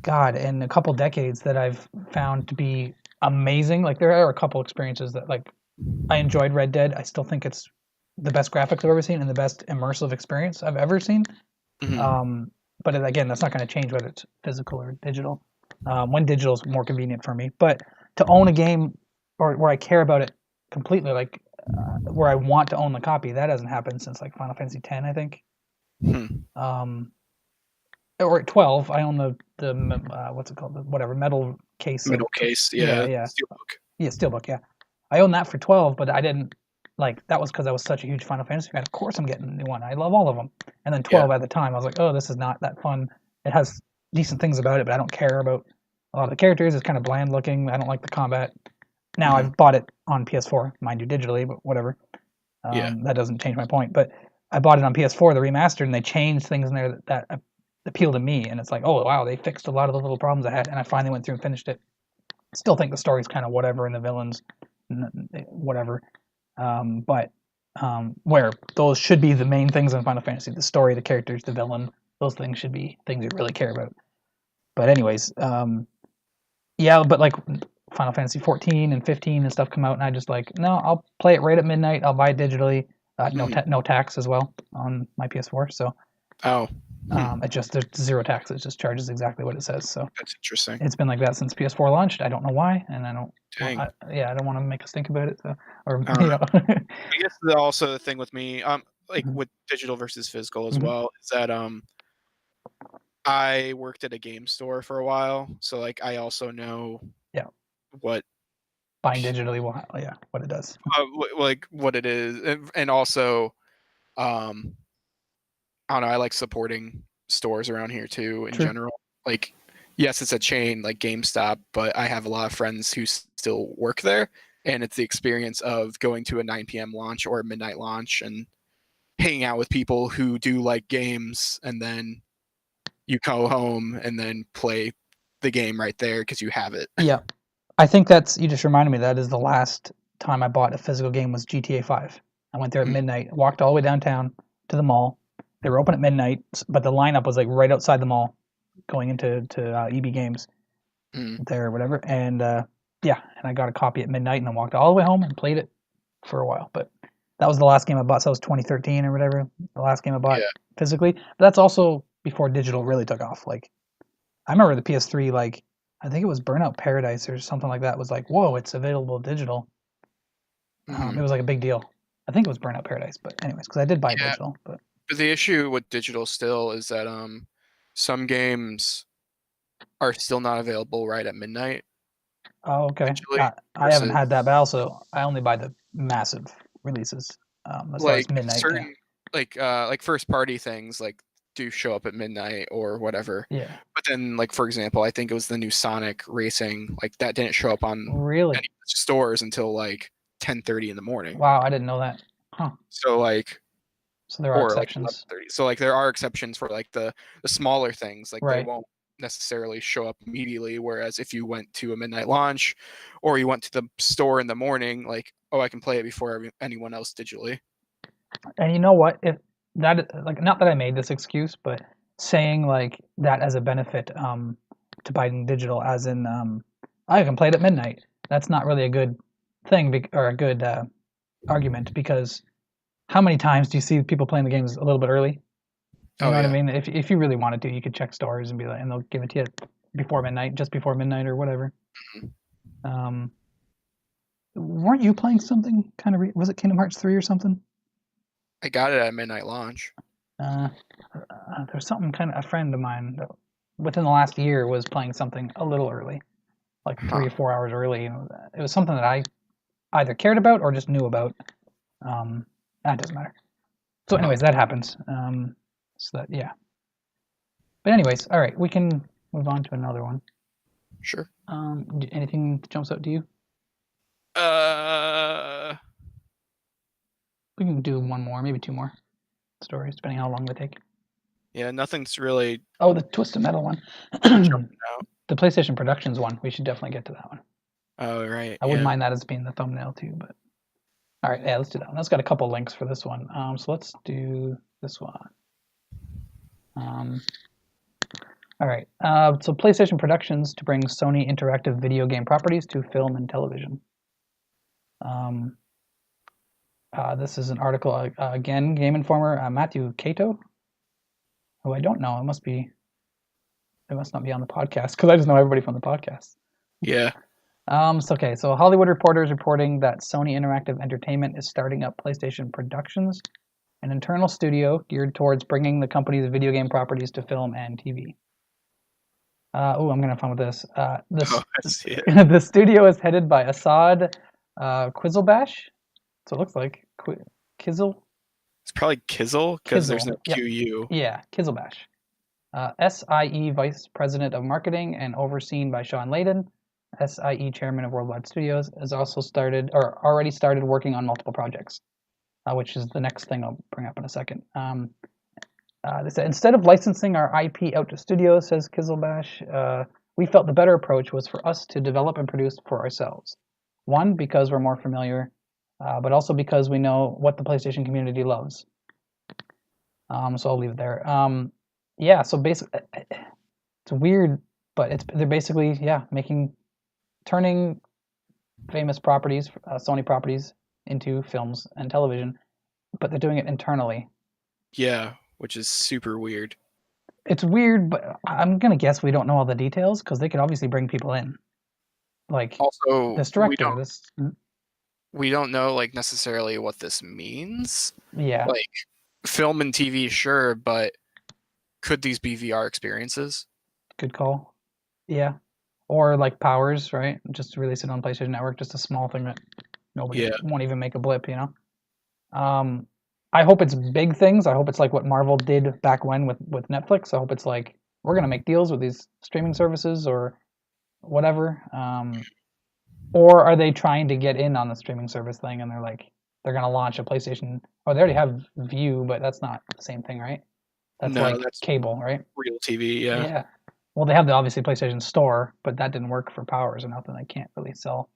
God, in a couple decades that I've found to be amazing. Like there are a couple experiences that like I enjoyed Red Dead. I still think it's the best graphics I've ever seen and the best immersive experience I've ever seen. Mhm. Um, but again, that's not going to change whether it's physical or digital. When digital is more convenient for me, but to own a game or where I care about it completely, like where I want to own the copy, that hasn't happened since like Final Fantasy X, I think. Hmm. Um, or at 12, I own the what's it called, the whatever metal case Middle of case, yeah, yeah, yeah, steelbook. yeah, steelbook, yeah. I own that for 12, but I didn't like that was because I was such a huge Final Fantasy fan. Of course, I'm getting a new one. I love all of them. And then Yeah. 12 at the time, I was like, oh, this is not that fun. It has decent things about it, but I don't care about a lot of the characters. It's kind of bland looking. I don't like the combat. Now Mhm. I've bought it on PS4, mind you, digitally, but whatever. Yeah. That doesn't change my point. But I bought it on PS4, the remastered, and they changed things in there that appeal to me. And it's like, oh wow, they fixed a lot of the little problems I had, and I finally went through and finished it. Still think the story's kind of whatever, and the villains, whatever. But where those should be the main things in Final Fantasy: the story, the characters, the villain. Those things should be things you really care about. But anyways, yeah. But like Final Fantasy 14 and 15 and stuff come out, and I just like no, I'll play it right at midnight. I'll buy it digitally. Mhm. No tax as well on my PS4. So Oh. Hmm. it just there's zero tax. It just charges exactly what it says. So That's interesting. it's been like that since PS4 launched. I don't know why, and I don't. Dang. Yeah, I don't want to make us think about it. So, or I don't you know. know. I guess also the thing with me, like with digital versus physical as Mhm. well, is that I worked at a game store for a while, so like I also know Yeah, what buying digitally will, yeah, what it does. like what it is, and also um I don't know, I like supporting stores around here too in True. general. Like, yes, it's a chain like GameStop, but I have a lot of friends who still work there, and it's the experience of going to a 9 p.m. launch or a midnight launch and hanging out with people who do like games, and then you go home and then play the game right there because you have it. Yeah, I think that's you just reminded me that is the last time I bought a physical game was GTA 5. I went there at midnight, walked all the way downtown to the mall. They were open at midnight, but the lineup was like right outside the mall, going into EB Games Mm-hmm. there or whatever. And yeah, and I got a copy at midnight and then walked all the way home and played it for a while. But that was the last game I bought. So that was 2013 or whatever. The last game I bought Yeah. physically. But that's also before digital really took off. Like I remember the PS3, like I think it was Burnout Paradise or something like that was like, whoa, it's available digital. It Mm-hmm. was like a big deal. I think it was Burnout Paradise, but anyways, because I did buy it Yeah. digital. But But the issue with digital still is that some games are still not available right at midnight oh, okay. digitally I haven't versus had that, but also I only buy the massive releases as far as like midnight. Yeah, certain like first party things like do show up at midnight or whatever. yeah. But then like for example, I think it was the new Sonic Racing, like that didn't show up on any Really? stores until like 10:30 in the morning. Wow, I didn't know that. Huh. So like So there are or like exceptions, 11:30. So like there are exceptions for like the smaller things, like they right? won't. necessarily show up immediately. Whereas if you went to a midnight launch, or you went to the store in the morning, like, oh, I can play it before anyone else digitally. And you know what? If that like not that I made this excuse, but saying like that as a benefit to buying digital, as in I can play it at midnight. That's not really a good thing or a good argument because how many times do you see people playing the games a little bit early? You Oh know what I yeah. mean? If you really wanted to, you could check stores and be like, and they'll give it to you before midnight, just before midnight or whatever. Mhm. Um, weren't you playing something kind of? Was it Kingdom Hearts 3 or something? I got it at midnight launch. Uh, there's something kind of a friend of mine that within the last year was playing something a little early, like Huh. 3 or 4 hours early. It was something that I either cared about or just knew about. That doesn't matter. So, Huh. anyways, that happens. So that yeah. But anyways, all right, we can move on to another one. Sure. Anything that jumps out to you? Uh, We can do one more, maybe two more stories, depending on how long they take. yeah, nothing's really Oh, the Twisted Metal one. jumping out. The PlayStation Productions one. We should definitely get to that one. Oh right, I wouldn't yeah. mind that as being the thumbnail too, but all right, yeah, let's do that one. That's got a couple links for this one. So let's do this one. Um, all right. So PlayStation Productions to bring Sony interactive video game properties to film and television. Um, this is an article again, Game Informer, Matthew Cato, who I don't know. It must not be on the podcast because I just know everybody from the podcast. Yeah. So Hollywood Reporter is reporting that Sony Interactive Entertainment is starting up PlayStation Productions, an internal studio geared towards bringing the company's video game properties to film and TV. I'm gonna have fun with this. Oh, I see it. The studio is headed by Assad Quizzlebash. So it looks like Kizzle It's probably Kizzle because there's Kizzle. no Yep, QU. yeah, Kizzlebash. SIE Vice President of Marketing and overseen by Sean Layden. SIE Chairman of Worldwide Studios has also already started working on multiple projects, which is the next thing I'll bring up in a second. They said, instead of licensing our IP out to studios, says Kizzlebash, we felt the better approach was for us to develop and produce for ourselves. One, because we're more familiar, but also because we know what the PlayStation community loves. So I'll leave it there. Yeah, so basically, it's weird, but they're basically turning famous properties, Sony properties, into films and television, but they're doing it internally. Yeah, which is super weird. It's weird, but I'm gonna guess we don't know all the details because they could obviously bring people in, like Also, this director. we don't know like necessarily what this means. Yeah, Like film and TV, sure, but could these be VR experiences? good call. Yeah, or like Powers, right? Just release it on PlayStation Network, just a small thing that nobody Yeah. won't even make a blip, you know. I hope it's big things. I hope it's like what Marvel did back when with Netflix. I hope it's like we're gonna make deals with these streaming services or whatever. Or are they trying to get in on the streaming service thing and they're gonna launch a PlayStation? Oh, they already have View, but that's not the same thing, right? That's No, like that's cable, right? real TV. Yeah. Yeah. Well, they have the obviously PlayStation Store, but that didn't work for Powers or nothing. They can't really sell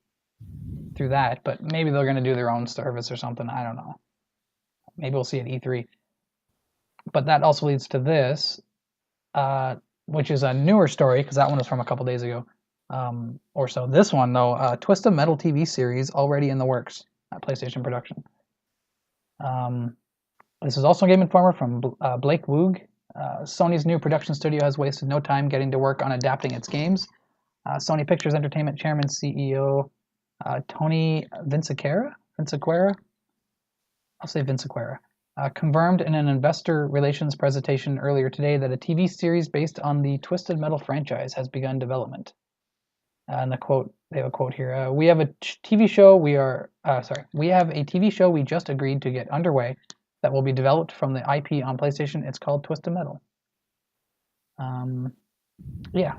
through that. But maybe they're gonna do their own service or something. I don't know. Maybe we'll see at E3. But that also leads to this, which is a newer story because that one was from a couple days ago or so. This one, though, Twisted Metal TV series already in the works at PlayStation Production. This is also a Game Informer from Blake Woog. Sony's new production studio has wasted no time getting to work on adapting its games. Sony Pictures Entertainment Chairman CEO Tony Vinciquerra, I'll say Vinciquerra, confirmed in an investor relations presentation earlier today that a TV series based on the Twisted Metal franchise has begun development. And they have a quote here. We have a TV show. We have a TV show we just agreed to get underway that will be developed from the IP on PlayStation. It's called Twisted Metal. Yeah.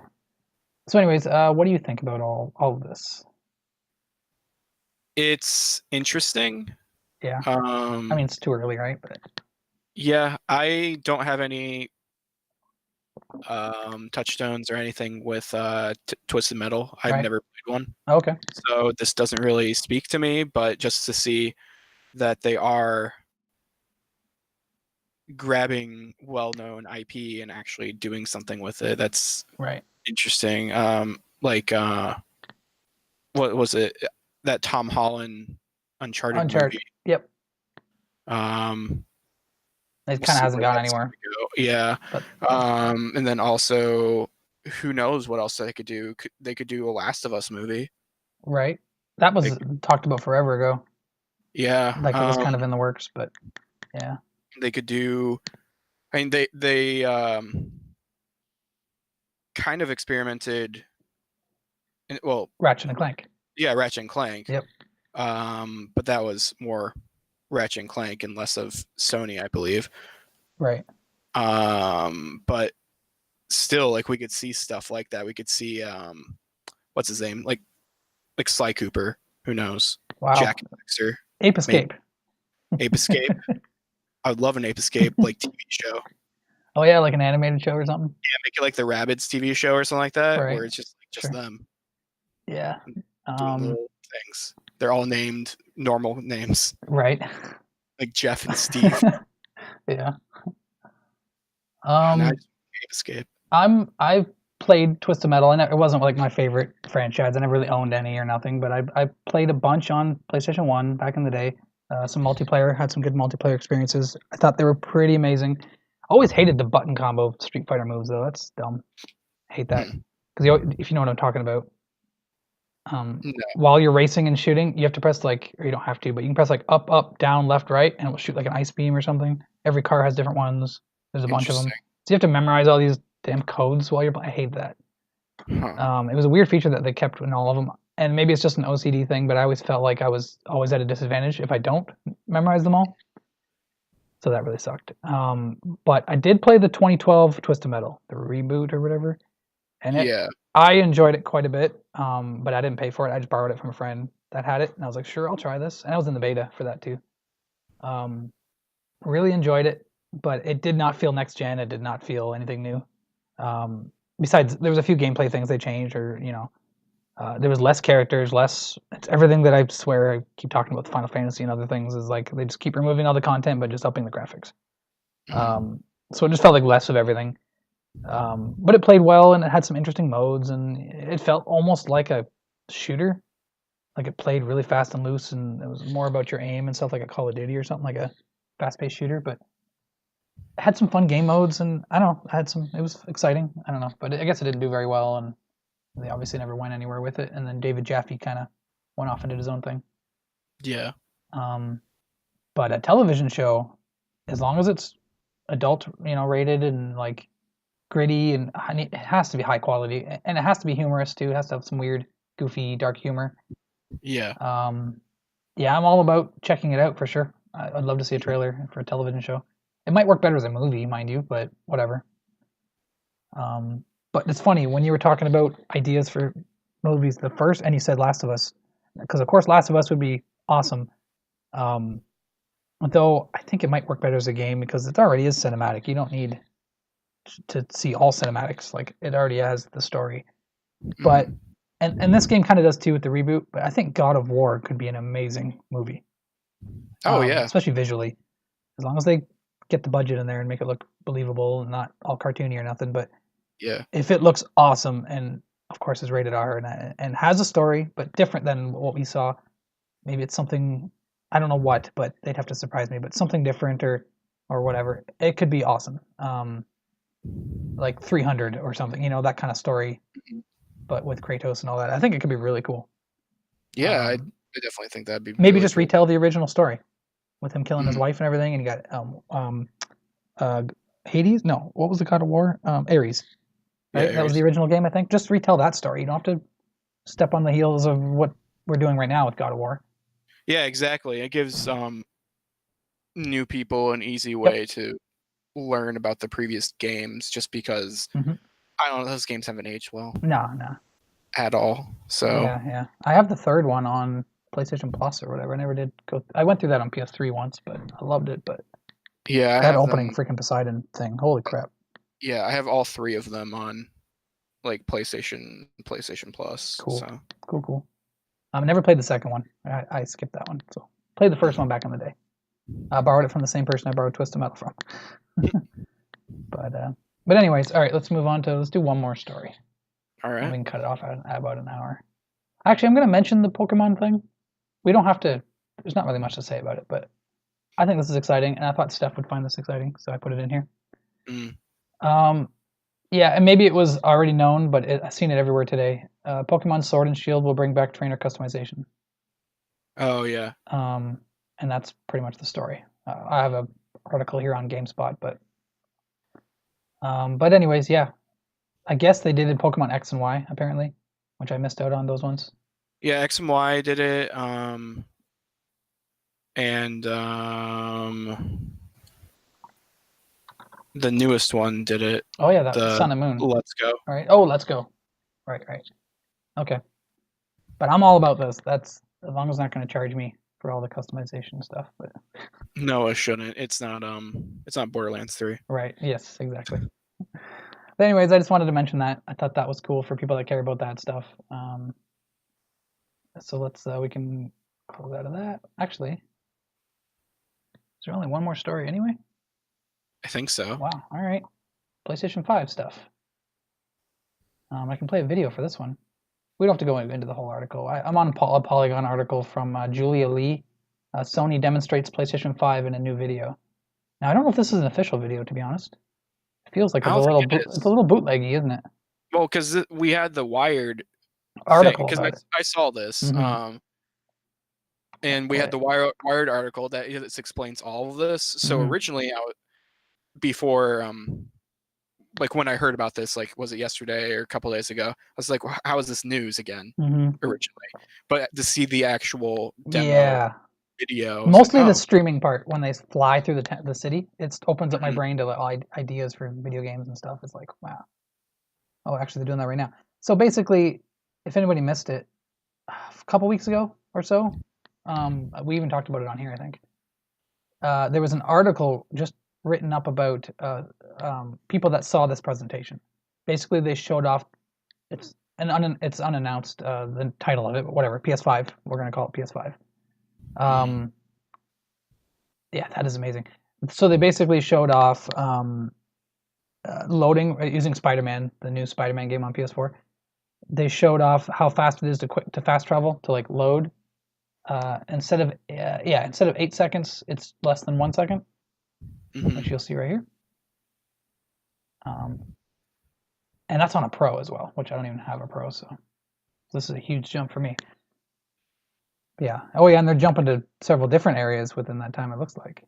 So, anyways, what do you think about all of this? It's interesting. Yeah. I mean, it's too early, right? But Yeah, I don't have any touchstones or anything with Twisted Metal. I've Right. never played one, Okay. so this doesn't really speak to me. But just to see that they are grabbing well-known IP and actually doing something with it, that's Right. interesting. Like what was it? That Tom Holland Uncharted movie. Uncharted. Yep. Um, It we'll kind of see hasn't where gone that's anywhere. gonna go. Yeah. But And then also, who knows what else they could do? They could do a Last of Us movie. right. That They was could, talked about forever ago. yeah. Like it was kind of in the works, but yeah. They could do. I mean, they kind of experimented. Well, Ratchet and Clank. yeah, Ratchet and Clank. Yep. But that was more Ratchet and Clank and less of Sony, I believe. Right. But still, like we could see stuff like that. We could see what's his name, like Sly Cooper. Who knows? Wow. Jack Dexter, Ape maybe Escape. Ape Escape. I would love an Ape Escape like TV show. Oh yeah, like an animated show or something. Yeah, make it like the Rabbids TV show or something like that, Right. where it's just Sure. them Yeah. doing little things. They're all named normal names, Right. like Jeff and Steve. Yeah. And I Um, just Ape Escape. I played Twisted Metal, and it wasn't like my favorite franchise. I never really owned any or nothing, but I played a bunch on PlayStation One back in the day. Some multiplayer, had some good multiplayer experiences. I thought they were pretty amazing. Always hated the button combo Street Fighter moves though. That's dumb. I hate that because if you know what I'm talking about, No. while you're racing and shooting, you have to press like, or you don't have to, but you can press like up, up, down, left, right, and it will shoot like an ice beam or something. Every car has different ones. There's a bunch of them. Interesting. So you have to memorize all these damn codes while you're playing. I hate that. Huh. It was a weird feature that they kept in all of them, and maybe it's just an OCD thing, but I always felt like I was always at a disadvantage if I don't memorize them all. So that really sucked. But I did play the 2012 Twisted Metal, the reboot or whatever, and Yeah. I enjoyed it quite a bit. But I didn't pay for it. I just borrowed it from a friend that had it, and I was like, sure, I'll try this. And I was in the beta for that too. Um, really enjoyed it, but it did not feel next gen. It did not feel anything new. Besides, there was a few gameplay things they changed, or there was less characters, less. It's everything that I swear I keep talking about the Final Fantasy and other things is like they just keep removing all the content, but just upping the graphics. So it just felt like less of everything. But it played well and it had some interesting modes and it felt almost like a shooter. Like it played really fast and loose and it was more about your aim and stuff like a Call of Duty or something like a fast-paced shooter. But it had some fun game modes and I don't know, it was exciting. I don't know, but I guess it didn't do very well and they obviously never went anywhere with it. And then David Jaffe kind of went off and did his own thing. Yeah. Um, but a television show, as long as it's adult, rated and like gritty and it has to be high quality and it has to be humorous too. It has to have some weird, goofy, dark humor. Yeah. Yeah, I'm all about checking it out for sure. I'd love to see a trailer for a television show. It might work better as a movie, mind you, but whatever. But it's funny when you were talking about ideas for movies, the first, and you said Last of Us, because of course Last of Us would be awesome. Um, though I think it might work better as a game because it already is cinematic. You don't need to see all cinematics. Like it already has the story. But and this game kind of does too with the reboot. But I think God of War could be an amazing movie. Oh yeah. Especially visually, as long as they get the budget in there and make it look believable and not all cartoony or nothing. But Yeah. if it looks awesome and of course is rated R and has a story but different than what we saw, maybe it's something I don't know what, but they'd have to surprise me. But something different or whatever, it could be awesome. Like 300 or something, that kind of story, but with Kratos and all that. I think it could be really cool. Yeah, I definitely think that'd be Maybe really just cool. retell the original story with him killing his wife and everything, and you got Hades. No, what was the God of War? Ares. Right, Yeah, that was the original game. I think just retell that story. You don't have to step on the heels of what we're doing right now with God of War. Yeah, exactly. It gives new people an easy way to learn about the previous games just because I don't know, those games haven't aged well. No. At all. So Yeah. I have the third one on PlayStation Plus or whatever. I never did go. I went through that on PS3 once, but I loved it. But yeah, I that have opening them. freaking Poseidon thing, holy crap! Yeah, I have all three of them on like PlayStation Plus. Cool, So cool, cool. I've never played the second one. I skipped that one. So played the first one back in the day. I borrowed it from the same person I borrowed Twisted Metal from. But anyways, all right. Let's do one more story. all And right. we can cut it off at about an hour. Actually, I'm going to mention the Pokemon thing. We don't have to. There's not really much to say about it, but I think this is exciting, and I thought Steph would find this exciting, so I put it in here. Mm. Um, yeah, and maybe it was already known, but I've seen it everywhere today. Pokemon Sword and Shield will bring back trainer customization. Oh yeah. Um, and that's pretty much the story. I have a article here on GameSpot, but anyways, yeah. I guess they did in Pokemon X and Y apparently, which I missed out on those ones. Yeah, X and Y did it. And the newest one did it. Oh yeah, that The Sun and Moon. Let's Go. All right. Oh, let's go. Right, right. Okay. But I'm all about this. That's as long as it's not going to charge me for all the customization stuff. But No, it shouldn't. It's not Borderlands 3. right. Yes, exactly. But anyways, I just wanted to mention that. I thought that was cool for people that care about that stuff. So let's we can close out of that. Actually, is there only one more story anyway? I think so. Wow. All right. PlayStation 5 stuff. I can play a video for this one. We don't have to go into the whole article. I'm on a Polygon article from Julia Lee. Sony demonstrates PlayStation 5 in a new video. Now I don't know if this is an official video, to be honest. It feels like I it's don't think it it's is. a little bootleggy, isn't it? Well, because we had the Wired thing. Article Because about it. I saw this. Mm-hmm. And we had Okay. the Wired article that explains all of this. So Mm-hmm. originally, before like when I heard about this, like was it yesterday or a couple days ago? I was like, how is this news again? Mm-hmm. Originally, but to see the actual demo Yeah. video, I was like, Mostly the oh, streaming part when they fly through the city. It opens up my mhm. brain to like, ideas for video games and stuff. It's like, wow. Oh, actually, they're doing that right now. So basically, if anybody missed it, a couple weeks ago or so, we even talked about it on here, I think. There was an article just written up about people that saw this presentation. Basically, they showed off. It's unannounced the title of it, but whatever. PS5. We're gonna call it PS5. Um, yeah, that is amazing. So they basically showed off loading using Spider-Man, the new Spider-Man game on PS4. They showed off how fast it is to fast travel to like load. Instead of 8 seconds, it's less than 1 second, which you'll see right here. Um, and that's on a Pro as well, which I don't even have a Pro, so this is a huge jump for me. Yeah. Oh yeah, and they're jumping to several different areas within that time. It looks like.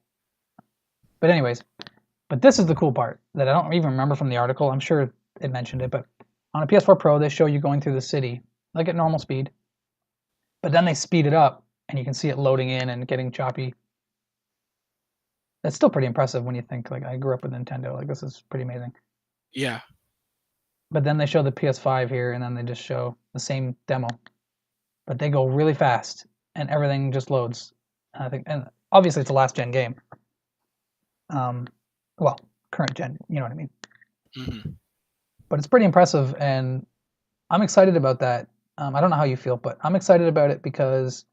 But anyways, this is the cool part that I don't even remember from the article. I'm sure it mentioned it, but on a PS4 Pro, they show you going through the city like at normal speed, but then they speed it up, and you can see it loading in and getting choppy. That's still pretty impressive when you think like I grew up with Nintendo. Like this is pretty amazing. Yeah. But then they show the PS5 here, and then they just show the same demo, but they go really fast, and everything just loads. I think, and obviously it's a last gen game. Well, current gen, you know what I mean. Mm-hmm. But it's pretty impressive, and I'm excited about that. I don't know how you feel, but I'm excited about it because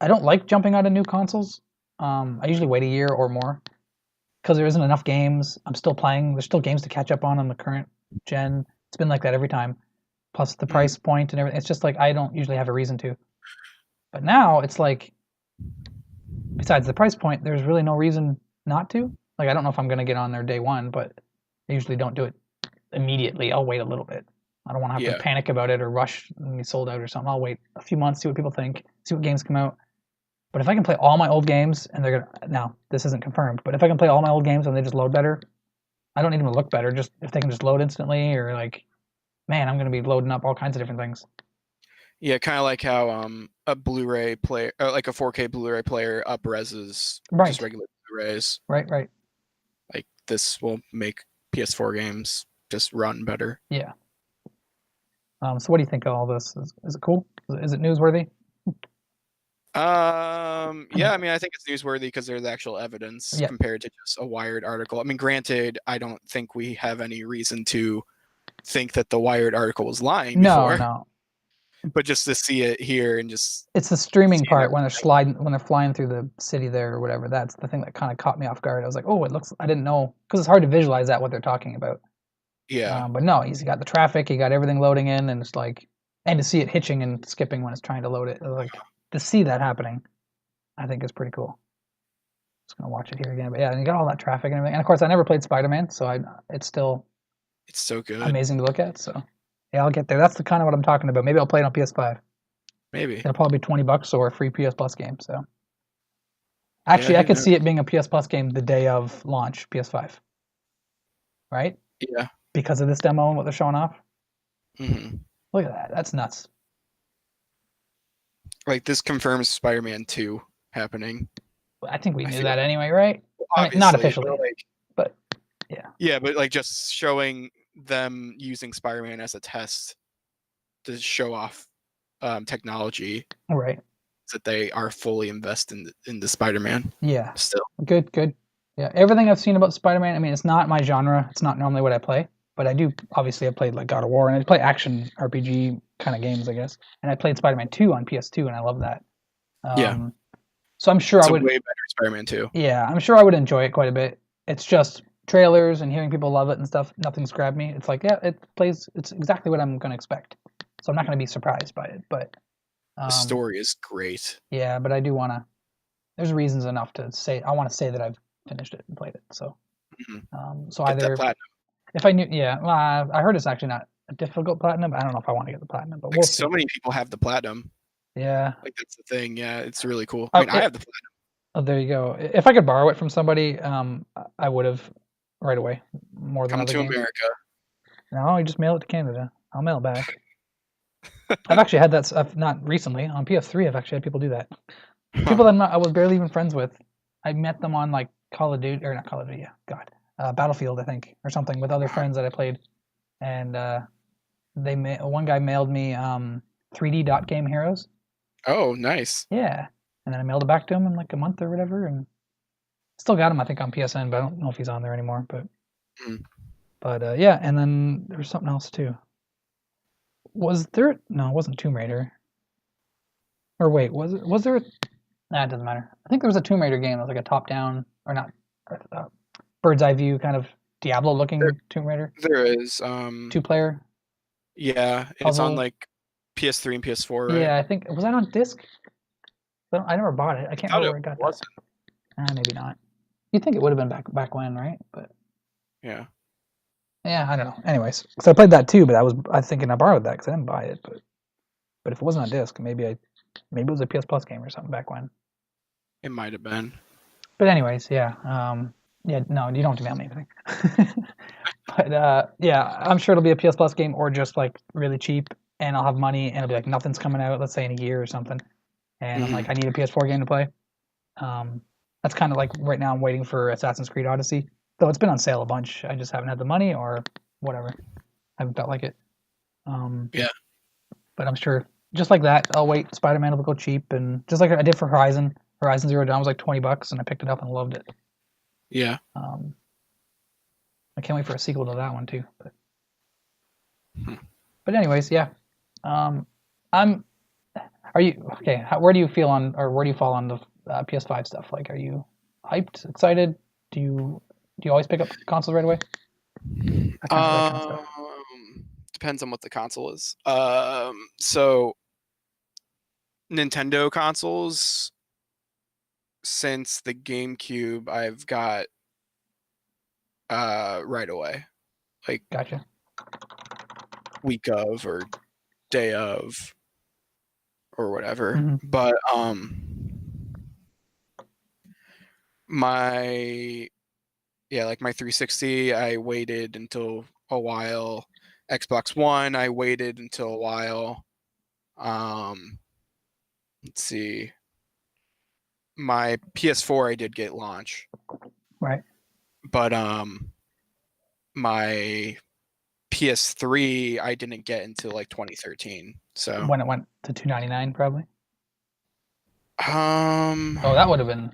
I don't like jumping out of new consoles. I usually wait a year or more because there isn't enough games. I'm still playing. There's still games to catch up on the current gen. It's been like that every time. Plus the price point and everything. It's just like I don't usually have a reason to. But now it's like, besides the price point, there's really no reason not to. Like I don't know if I'm gonna get on there day one, but I usually don't do it immediately. I'll wait a little bit. I don't want to have to panic about it or rush and be sold out or something. I'll wait a few months, see what people think, see what games come out. But if I can play all my old games and they're gonna now this isn't confirmed, but if I can play all my old games and they just load better, I don't need them to look better. Just if they can just load instantly or like, man, I'm gonna be loading up all kinds of different things. Yeah, kind of like how a Blu-ray player, like a 4K Blu-ray player, up-reses Right. just regular Blu-rays. Right. Right. Like this will make PS4 games just run better. Yeah. So what do you think of all this? Is it cool? Is it newsworthy? Yeah, I mean, I think it's newsworthy because there's actual evidence Yeah. compared to just a Wired article. I mean, granted, I don't think we have any reason to think that the Wired article was lying No, before, no. but just to see it here and just It's the streaming seeing part everything. when they're flying through the city there or whatever. That's the thing that kind of caught me off guard. I was like, oh, it looks. I didn't know because it's hard to visualize that what they're talking about. Yeah, But no, he's got the traffic, he got everything loading in, and it's like, and to see it hitching and skipping when it's trying to load it, like to see that happening, I think is pretty cool. Just gonna watch it here again, but yeah, and you got all that traffic and everything. And of course, I never played Spider-Man, so it's still it's so good. amazing to look at. So yeah, I'll get there. That's the kind of what I'm talking about. Maybe I'll play it on PS5. Maybe. It'll probably be $20 or a free PS Plus game. So Yeah, actually, I who could knows? see it being a PS Plus game the day of launch PS5, right? Yeah. Because of this demo and what they're showing off. hmm Look at that. That's nuts. Like this confirms Spider-Man 2 happening. I think we I knew feel that anyway, right? I mean, not obviously, officially, but like but yeah, yeah, but like just showing them using Spider-Man as a test to show off technology right. that they are fully invested in the Spider-Man Yeah, still. good, good. Yeah, everything I've seen about Spider-Man. I mean, it's not my genre. It's not normally what I play, but I do obviously I've played like God of War and I play action RPG kind of games, I guess. And I played Spider-Man 2 on PS2, and I love that. Yeah, Um, so I'm sure I it's a would. way better Spider-Man 2. Yeah, I'm sure I would enjoy it quite a bit. It's just trailers and hearing people love it and stuff. Nothing's grabbed me. It's like, yeah, it plays. It's exactly what I'm gonna expect. So I'm not gonna be surprised by it. But The um, story is great. yeah, but I do wanna. There's reasons enough to say I want to say that I've finished it and played it. So hmm so Get that either platinum. if I knew, yeah, well, I heard it's actually not a difficult platinum. I don't know if I want to get the platinum, but Like we'll so see. many people have the platinum. Yeah. Like that's the thing. Yeah, it's really cool. I Oh, mean, I have the platinum. oh, there you go. If I could borrow it from somebody, I would have right away more than Come other to games. America. No, you just mail it to Canada. I'll mail it back. I've actually had that stuff, not recently. On PS3, I've actually had people do that. People Huh. that I was barely even friends with. I met them on like Call of Duty, or not Call of Duty, yeah, God. Battlefield, I think, or something with other friends that I played. And one guy mailed me 3D dot game heroes. Oh, nice. Yeah. And then I mailed it back to him in like a month or whatever. And still got him, I think, on PSN, but I don't know if he's on there anymore. Mm. But yeah, and then there was something else too. Was there? No, it wasn't Tomb Raider. Or wait, was it? Was there? Nah, it doesn't matter. I think there was a Tomb Raider game that was like a top-down or not, bird's eye view kind of There, Diablo-looking Tomb Raider, there is. two-player Yeah, it's on puzzle. like PS3 and PS4, right? Yeah, I think was that on disc? I never bought it. I I can't thought remember it where I got that. wasn't. Maybe not. You'd think it would have been back when, right? But Yeah. yeah, I don't know. Anyways, so I played that too, but I was thinking I borrowed that because I didn't buy it. But if it wasn't on disc, maybe it was a PS Plus game or something back when. It might have been. But anyways, yeah, yeah, no, you don't have to mail me anything. But yeah, I'm sure it'll be a PS Plus game or just like really cheap, and I'll have money, and it'll be like nothing's coming out. Let's say in a year or something, and I'm hmm like, I need a PS4 game to play. That's kind of like right now I'm waiting for Assassin's Creed Odyssey, though it's been on sale a bunch. I just haven't had the money or whatever. I haven't felt like it. Um, Yeah. but I'm sure just like that, I'll wait. Spider-Man will go cheap, and just like I did for Horizon. Horizon Zero Dawn was like $20, and I picked it up and loved it. Yeah. Um, I can't wait for a sequel to that one too. Hmm. But anyways, yeah. Um, I'm. Are you okay? Where do you feel on, or where do you fall on the PS5 stuff? Like, are you hyped, excited? Do you always pick up consoles right away? That kind of stuff. Depends on what the console is. So Nintendo consoles since the GameCube, I've got right away, like Gotcha. week of or day of or whatever. Hmm. But my like my 360, I waited until a while. Xbox One, I waited until a while. Um, let's see. My PS4, I did get launch, Right. but my PS3, I didn't get until like 2013. So When it went to 299, probably. Um, Oh, that would have been.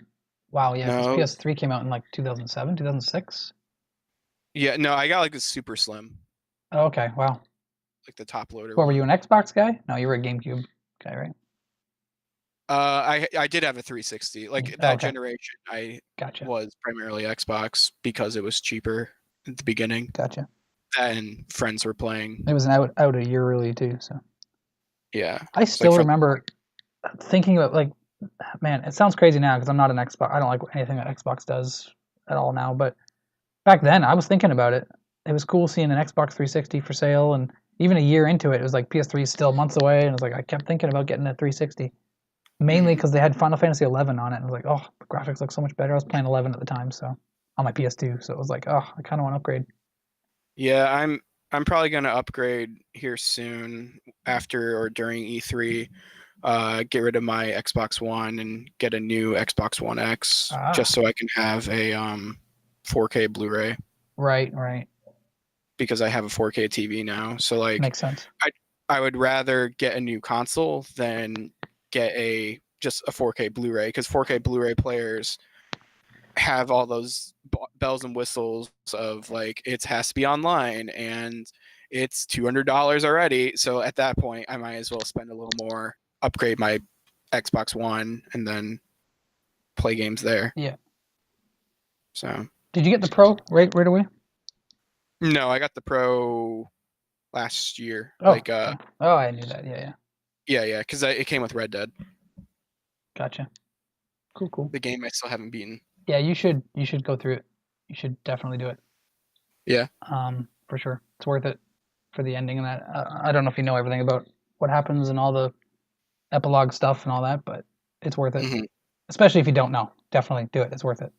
Wow, yeah, because no, PS3 came out in like 2007, 2006. yeah, no, I got like a super slim, Oh, okay, wow. like the top loader What were you, one. an Xbox guy? No, you were a GameCube guy, right? I did have a 360. Like that Okay, generation, I gotcha, was primarily Xbox because it was cheaper at the beginning, gotcha. and friends were playing. It was an out a year early too, so Yeah, I it's like still from. remember thinking about like, man, it sounds crazy now because I'm not an Xbox. I don't like anything that Xbox does at all now. But back then, I was thinking about it. It was cool seeing an Xbox 360 for sale, and even a year into it, it was like PS3 is still months away, and it was like I kept thinking about getting a 360, mainly Mhm. because they had Final Fantasy 11 on it, and I was like, oh, the graphics look so much better. I was playing 11 at the time, so on my PS2, so it was like, oh, I kind of want to upgrade. Yeah, I'm probably gonna upgrade here soon after or during E3. Get rid of my Xbox One and get a new Xbox One X Ah, just so I can have a 4K Blu-ray right, right, because I have a 4K TV now. So like makes sense. I I would rather get a new console than get a just a 4K Blu-ray because 4K Blu-ray players have all those bells and whistles of like it has to be online and it's $200 already. So at that point, I might as well spend a little more, upgrade my Xbox One, and then play games there. Yeah. So Did you get the Pro right away? no, I got the Pro last year. Oh, okay. Oh, I knew that. Yeah, yeah. Yeah, because it came with Red Dead, Gotcha. Cool, cool. the game I still haven't beaten. Yeah, you should go through it. You should definitely do it. Yeah. For sure. It's worth it for the ending and that. I don't know if you know everything about what happens and all the epilogue stuff and all that, but it's worth it. hmm Especially if you don't know. Definitely do it. It's worth it.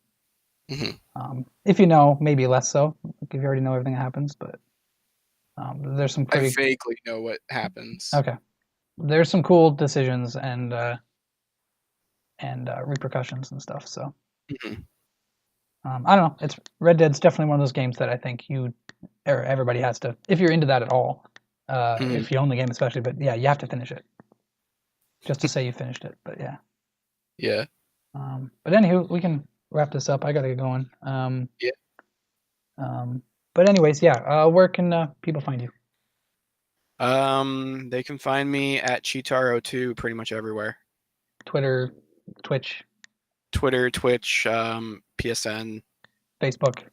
hmm If you know, maybe less so. Like if you already know everything that happens, but there's some I pretty vaguely know what happens. okay. There's some cool decisions and repercussions and stuff. So hmm I don't know. It's Red Dead's definitely one of those games that I think you or everybody has to, if you're into that at all, hmm if you own the game especially. But yeah, you have to finish it just to say you finished it. But yeah. Yeah. But anywho, we can wrap this up. I gotta get going. Yeah. But anyways, yeah. Where can people find you? They can find me at Cheetaro2 pretty much everywhere. Twitter, Twitch, Twitter, Twitch, PSN, Facebook.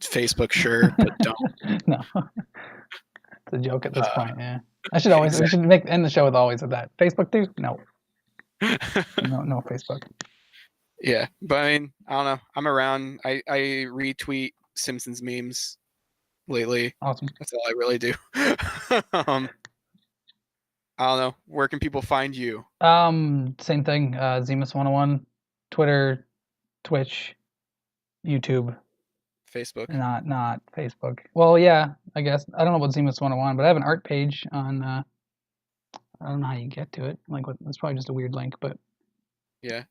Facebook, sure, but don't. No, it's a joke at this Uh, point. Yeah. I should always. We should end the show with always with that. Facebook too? No, exactly. no, no Facebook. Yeah, but I mean, I don't know. I'm around. I retweet Simpsons memes lately. Awesome. That's all I really do. I don't know. Where can people find you? Same thing. Zemus 101, Twitter, Twitch, YouTube. Facebook. Not Facebook. Well, yeah, I guess I don't know about Zemus 101, but I have an art page on. I don't know how you get to it. Like, it's probably just a weird link, but Yeah.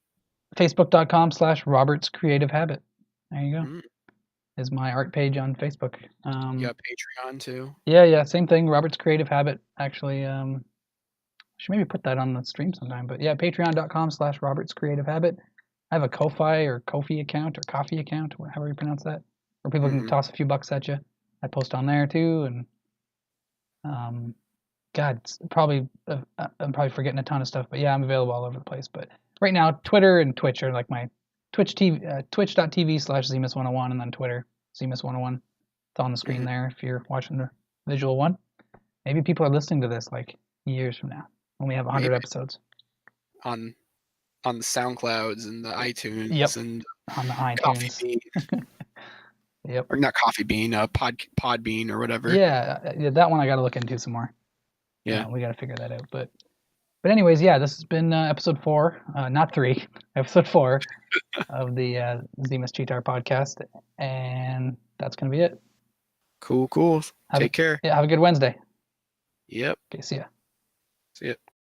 Facebook.com/Robert's Creative Habit. There you go. Mm. Is my art page on Facebook. You got Patreon too. Yeah, same thing. Robert's Creative Habit. Actually, should maybe put that on the stream sometime. But yeah, Patreon.com/Robert's Creative Habit. I have a Ko-fi or Kofi account or Coffee account, however you pronounce that, where people can hmm toss a few bucks at you. I post on there too, and um, God, I'm probably forgetting a ton of stuff, but yeah, I'm available all over the place. But right now, Twitter and Twitch are like my Twitch TV, Twitch.tv/Zemus101, and then Twitter, Zemus101. It's on the screen hmm there if you're watching the visual one. Maybe people are listening to this like years from now when we have 100 Maybe episodes. on the SoundClouds and the Yep, iTunes and on the Coffee iTunes. Bean, Yep. or not Coffee Bean, Podbean or whatever. Yeah, that one I got to look into some more. Yeah. We got to figure that out. But anyways, yeah, this has been episode 4, not 3, episode 4 of the Zemus Cheetar podcast, and that's gonna be it. Cool. Have Take care. yeah, have a good Wednesday. Yep. Okay, see ya. See ya.